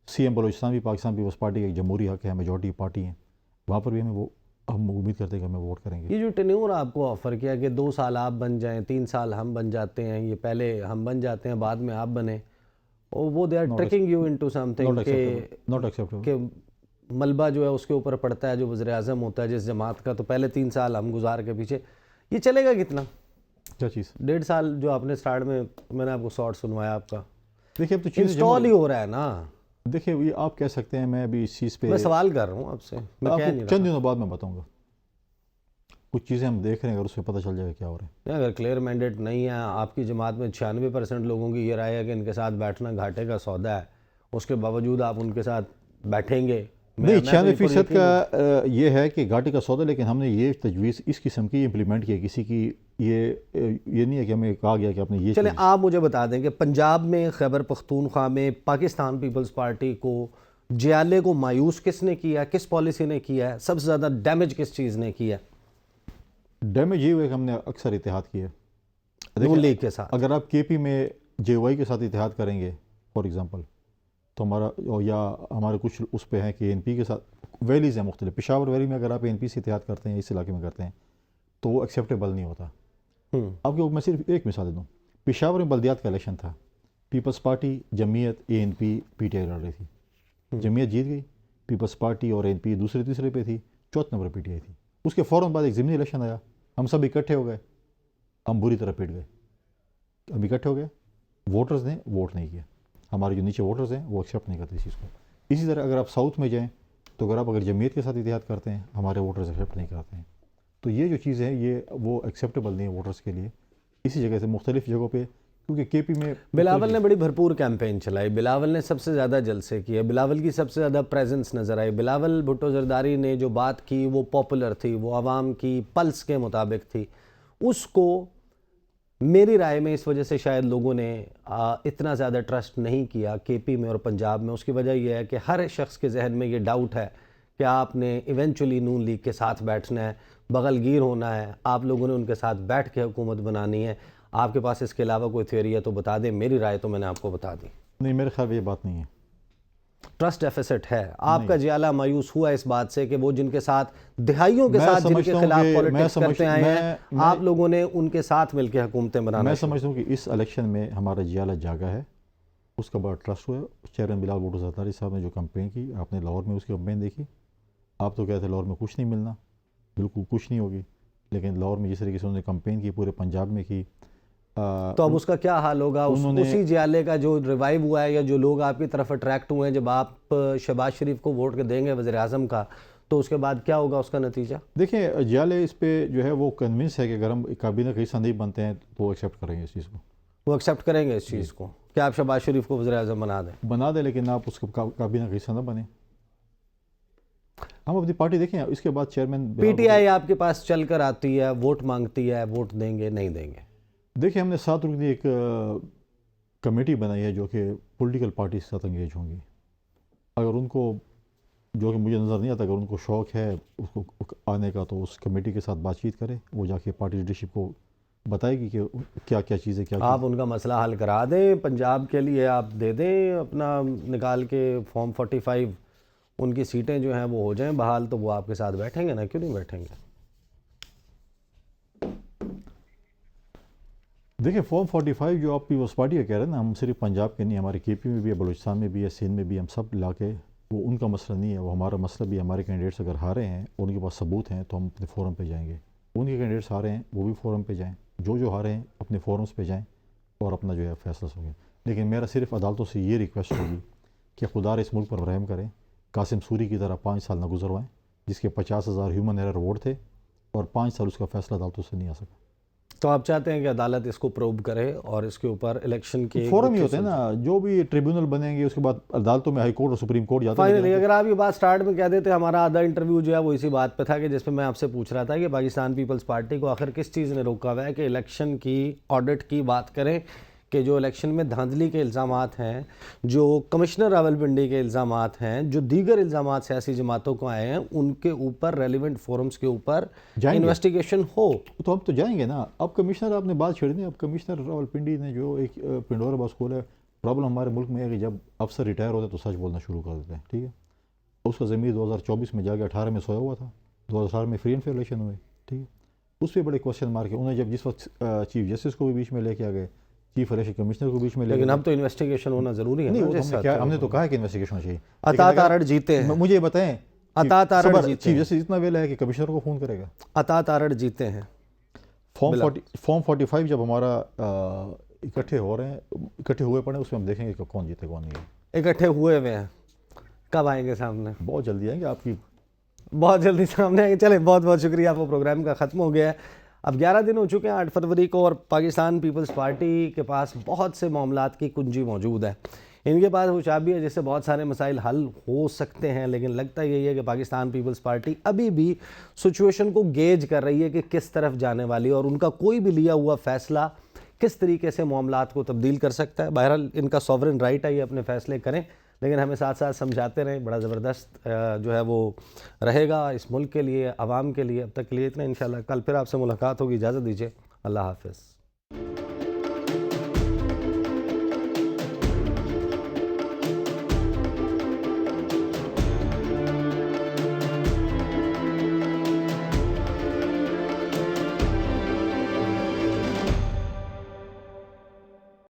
سی ایم بلوچستان بھی پاکستان پیپلز پارٹی کا ایک جمہوری حق ہے، میجورٹی پارٹی ہیں، وہاں پر بھی ہم امید کرتے ہیں کہ ہمیں ووٹ کریں گے. یہ جو ٹینیور آپ کو آفر کیا کہ 2 سال آپ بن جائیں، 3 سال ہم بن جاتے ہیں، یہ پہلے ہم بن جاتے ہیں بعد میں آپ بنیں، اور وہ they are tracking you into something not acceptable. کہ ملبہ جو ہے اس کے اوپر پڑتا ہے جو وزیر اعظم ہوتا ہے جس جماعت کا، تو پہلے 3 سال ہم گزار کے پیچھے. یہ چلے گا کتنا؟ کیا چیز؟ 1.5 سال جو آپ نے سٹارٹ میں نے آپ کو شارٹ سنوایا آپ کا، دیکھیے اب تو چیزیں انسٹال ہی ہو رہا ہے نا. دیکھیے یہ آپ کہہ سکتے ہیں، میں ابھی اس چیز پہ میں سوال کر رہا ہوں آپ سے، میں آپ کہہ کو نہیں چند رہا. دنوں بعد میں بتاؤں گا. کچھ چیزیں ہم دیکھ رہے ہیں، اگر اس میں پتہ چل جائے گا کیا ہو رہا ہے. اگر کلیئر مینڈیٹ نہیں ہے آپ کی جماعت میں، 96% لوگوں کی یہ رائے ہے کہ ان کے ساتھ بیٹھنا گھاٹے کا سودا ہے، اس کے باوجود آپ ان کے ساتھ بیٹھیں گے؟ نہیں 96% کا یہ ہے کہ گھاٹے کا سودا، لیکن ہم نے یہ تجویز اس قسم کی امپلیمنٹ کی کسی کی، یہ نہیں ہے کہ ہمیں کہا گیا کہ آپ نے یہ. چلیں آپ مجھے بتا دیں کہ پنجاب میں خیبر پختونخوا میں پاکستان پیپلز پارٹی کو، جیالے کو مایوس کس نے کیا، کس پالیسی نے کیا ہے، سب سے زیادہ ڈیمیج کس چیز نے کیا؟ ڈیمیج یہ ہوا کہ ہم نے اکثر اتحاد کیا نون لیگ کے ساتھ. اگر آپ کے پی میں جے وائی کے ساتھ اتحاد کریں گے فار ایگزامپل، تو ہمارا یا ہمارے کچھ اس پہ ہیں کہ این پی کے ساتھ ویلیز ہیں مختلف. پشاور ویلی میں اگر آپ این پی سے اتحاد کرتے ہیں، اس علاقے میں کرتے ہیں، تو وہ ایکسیپٹیبل نہیں ہوتا. آپ کو میں صرف ایک مثال دوں. پشاور میں بلدیات کا الیکشن تھا، Peoples Party, Jamiat, A N P, P T I لڑ رہی تھی. جمعیت جیت گئی، پیپلز پارٹی اور این پی دوسرے تیسرے پہ تھی، چوتھے نمبر پی ٹی آئی تھی. اس کے فوراً بعد ایک ضمنی الیکشن آیا، ہم سب اکٹھے ہو گئے، ہم بری طرح پٹ گئے. ہم اکٹھے ہو گئے، ووٹرز نے ووٹ نہیں کیا، ہمارے جو نیچے ووٹرز ہیں وہ ایکسیپٹ نہیں کرتے اس چیز کو. اسی طرح اگر آپ ساؤتھ میں جائیں تو اگر جمعیت کے ساتھ اتحاد کرتے ہیں، ہمارے ووٹرز ایکسیپٹ نہیں کرتے ہیں. تو یہ جو چیز ہے یہ وہ ایکسیپٹیبل نہیں ہے ووٹرز کے لیے. اسی جگہ سے مختلف جگہوں پہ، کیونکہ کے پی میں بلاول نے بڑی بھرپور کیمپین چلائی، بلاول نے سب سے زیادہ جلسے کیے، بلاول کی سب سے زیادہ پریزنس نظر آئی. بلاول بھٹو زرداری نے جو بات کی وہ پاپولر تھی، وہ عوام کی پلس کے مطابق تھی. اس کو میری رائے میں اس وجہ سے شاید لوگوں نے اتنا زیادہ ٹرسٹ نہیں کیا کے پی میں اور پنجاب میں. اس کی وجہ یہ ہے کہ ہر شخص کے ذہن میں یہ ڈاؤٹ ہے کہ آپ نے ایونچولی نون لیگ کے ساتھ بیٹھنا ہے، بغل گیر ہونا ہے، آپ لوگوں نے ان کے ساتھ بیٹھ کے حکومت بنانی ہے. آپ کے پاس اس کے علاوہ کوئی تھیوری ہے تو بتا دیں، میری رائے تو میں نے آپ کو بتا دی. نہیں، میرے خیال یہ بات نہیں ہے. ٹرسٹ ڈیفیسٹ ہے. آپ کا جیالہ مایوس ہوا اس بات سے کہ وہ جن کے ساتھ دہائیوں کے ساتھ جن کے خلاف پولیٹکس کرتے آئے ہیں، آپ لوگوں نے ان کے ساتھ مل کے حکومتیں بنانا. میں سمجھتا ہوں کہ اس الیکشن میں ہمارا جیالہ جاگا ہے، اس کا بڑا ٹرسٹ ہوا ہے. چیئرمین بلاول بھٹو زرداری صاحب نے جو کمپین کی، آپ نے لاہور میں اس کی کمپین دیکھی. آپ تو کہتے تھے لاہور میں کچھ نہیں ملنا، بالکل کچھ نہیں ہوگی، لیکن لاہور میں جس طریقے سے انہوں نے کمپین کی، پورے پنجاب میں کی. تو اب اس کا کیا حال ہوگا؟ اسی جیالے کا جو ریوائیو ہوا ہے یا جو لوگ آپ کی طرف اٹریکٹ ہوئے ہیں، جب آپ شہباز شریف کو ووٹ کے دیں گے وزیر اعظم کا، تو اس کے بعد کیا ہوگا اس کا نتیجہ؟ دیکھیں جیالے اس پہ جو ہے وہ کنونس ہے کہ اگر ہم کابینہ کا حصہ نہیں بنتے ہیں تو وہ ایکسیپٹ کریں گے اس چیز کو. وہ ایکسیپٹ کریں گے اس چیز کو کہ آپ شہباز شریف کو وزیر اعظم بنا دیں، لیکن آپ اس کا کابینہ کا حصہ نہ بنیں. ہم اپنی پارٹی دیکھیں. اس کے بعد چیئرمین پی ٹی آئی آپ کے پاس چل کر آتی ہے، ووٹ مانگتی ہے، ووٹ دیں گے نہیں دیں گے؟ دیکھیں ہم نے 7 رکنی ایک کمیٹی بنائی ہے جو کہ پولیٹیکل پارٹی سے ساتھ انگیج ہوں گی. اگر ان کو، جو کہ مجھے نظر نہیں آتا، اگر ان کو شوق ہے اس کو آنے کا، تو اس کمیٹی کے ساتھ بات چیت کرے. وہ جا کے پارٹی لیڈرشپ کو بتائے گی کہ کیا کیا چیزیں کیا. آپ ان کا مسئلہ حل کرا دیں، پنجاب کے لیے آپ دے دیں اپنا نکال کے فارم 45، ان کی سیٹیں جو ہیں وہ ہو جائیں بحال، تو وہ آپ کے ساتھ بیٹھیں گے نا. کیوں نہیں بیٹھیں گے؟ دیکھیں فارم 45 جو آپ پیپلز پارٹی کا کہہ رہے ہیں نا، ہم صرف پنجاب کے نہیں، ہمارے کے پی میں بھی ہے، بلوچستان میں بھی ہے، سندھ میں بھی، ہم سب لا کے وہ ان کا مسئلہ نہیں ہے، وہ ہمارا مسئلہ بھی ہے۔ ہمارے کینڈیڈیٹس اگر ہارے ہیں اور ان کے پاس ثبوت ہیں تو ہم اپنے فورم پہ جائیں گے، ان کے کینڈیڈیٹس ہارے ہیں وہ بھی فورم پہ جائیں، جو ہارے ہیں اپنے فورمز پہ جائیں اور اپنا جو ہے فیصلہ سنیں۔ لیکن میرا صرف عدالتوں سے یہ ریکویسٹ ہوگی کہ خدا اس ملک پر رحم کریں، قاسم سوری کی طرح 5 سال نہ گزروائیں جس کے 50,000 ہیومن ایرر ووٹ تھے اور 5 سال اس کا فیصلہ عدالتوں سے نہیں آ سکا۔ تو آپ چاہتے ہیں کہ عدالت اس کو پروب کرے اور اس کے اوپر الیکشن کے فورم ہی ہوتے ہیں نا، جو بھی ٹریبیونل بنیں گے اس کے بعد عدالتوں میں ہائی کورٹ اور سپریم کورٹ جاتے ہیں۔ فائنلی اگر آپ یہ بات سٹارٹ میں کہہ دیتے، ہمارا آدھا انٹرویو جو ہے وہ اسی بات پہ تھا کہ جس پہ میں آپ سے پوچھ رہا تھا کہ پاکستان پیپلز پارٹی کو آخر کس چیز نے روکا ہوا ہے کہ الیکشن کی آڈٹ کی بات کریں، کہ جو الیکشن میں دھاندلی کے الزامات ہیں، جو کمشنر راولپنڈی کے الزامات ہیں، جو دیگر الزامات سیاسی جماعتوں کو آئے ہیں، ان کے اوپر ریلیونٹ فورمز کے اوپر انویسٹیگیشن ہو۔ تو ہم تو جائیں گے نا۔ اب کمشنر آپ نے بات چھیڑ دی، اب کمشنر راولپنڈی نے جو ایک پنڈورا بس اسکول ہے، پرابلم ہمارے ملک میں ہے کہ جب افسر ریٹائر ہوتے ہیں تو سچ بولنا شروع کر دیتے ہیں، ٹھیک ہے۔ اس کا ضمیر 2024 میں جا کے 18 میں سویا ہوا تھا، 2018 میں فری اینڈ فیئر الیکشن ہوئے، ٹھیک ہے۔ اس پہ بڑے کوشچن مارک ہے، انہیں جب جس وقت چیف جسٹس کو بھی بیچ میں لے کے آ گئے، چیف الیکشن کمشنر کو بیچ میں لے کے، لیکن اب تو انویسٹیگیشن ہونا ضروری ہے۔ نہیں وہ ہم نے تو کہا ہے کہ انویسٹیگیشن ہونا چاہیے۔ عطا تارڑ جیتے ہیں، مجھے یہ بتائیں، عطا تارڑ جیتے چیف ہیں، جسٹس اتنا ویلا ہے کہ کمشنر کو فون کرے گا؟ عطا تارڑ جیتے ہیں۔ فارم 45 جب ہمارا اکٹھے ہوئے پڑے، اس میں ہم دیکھیں گے کہ کون جیتے کون نہیں ہے۔ اکٹھے ہوئے ہوئے ہیں، کب آئیں گے سامنے؟ بہت جلدی آئیں گے، آپ کی بہت جلدی سامنے آئیں گے۔ چلیں، بہت بہت شکریہ، آپ کو پروگرام کا ختم ہو گیا ہے۔ اب 11 دن ہو چکے ہیں 8 فروری کو، اور پاکستان پیپلز پارٹی کے پاس بہت سے معاملات کی کنجی موجود ہے۔ ان کے پاس وہ چابی ہے جس سے بہت سارے مسائل حل ہو سکتے ہیں، لیکن لگتا یہی ہے کہ پاکستان پیپلز پارٹی ابھی بھی سچویشن کو گیج کر رہی ہے کہ کس طرف جانے والی ہے، اور ان کا کوئی بھی لیا ہوا فیصلہ کس طریقے سے معاملات کو تبدیل کر سکتا ہے۔ بہرحال ان کا سوورن رائٹ ہے، یہ اپنے فیصلے کریں، لیکن ہمیں ساتھ ساتھ سمجھاتے رہیں۔ بڑا زبردست جو ہے وہ رہے گا اس ملک کے لیے، عوام کے لیے۔ اب تک کے لیے اتنا، انشاءاللہ کل پھر آپ سے ملاقات ہوگی۔ اجازت دیجیے، اللہ حافظ۔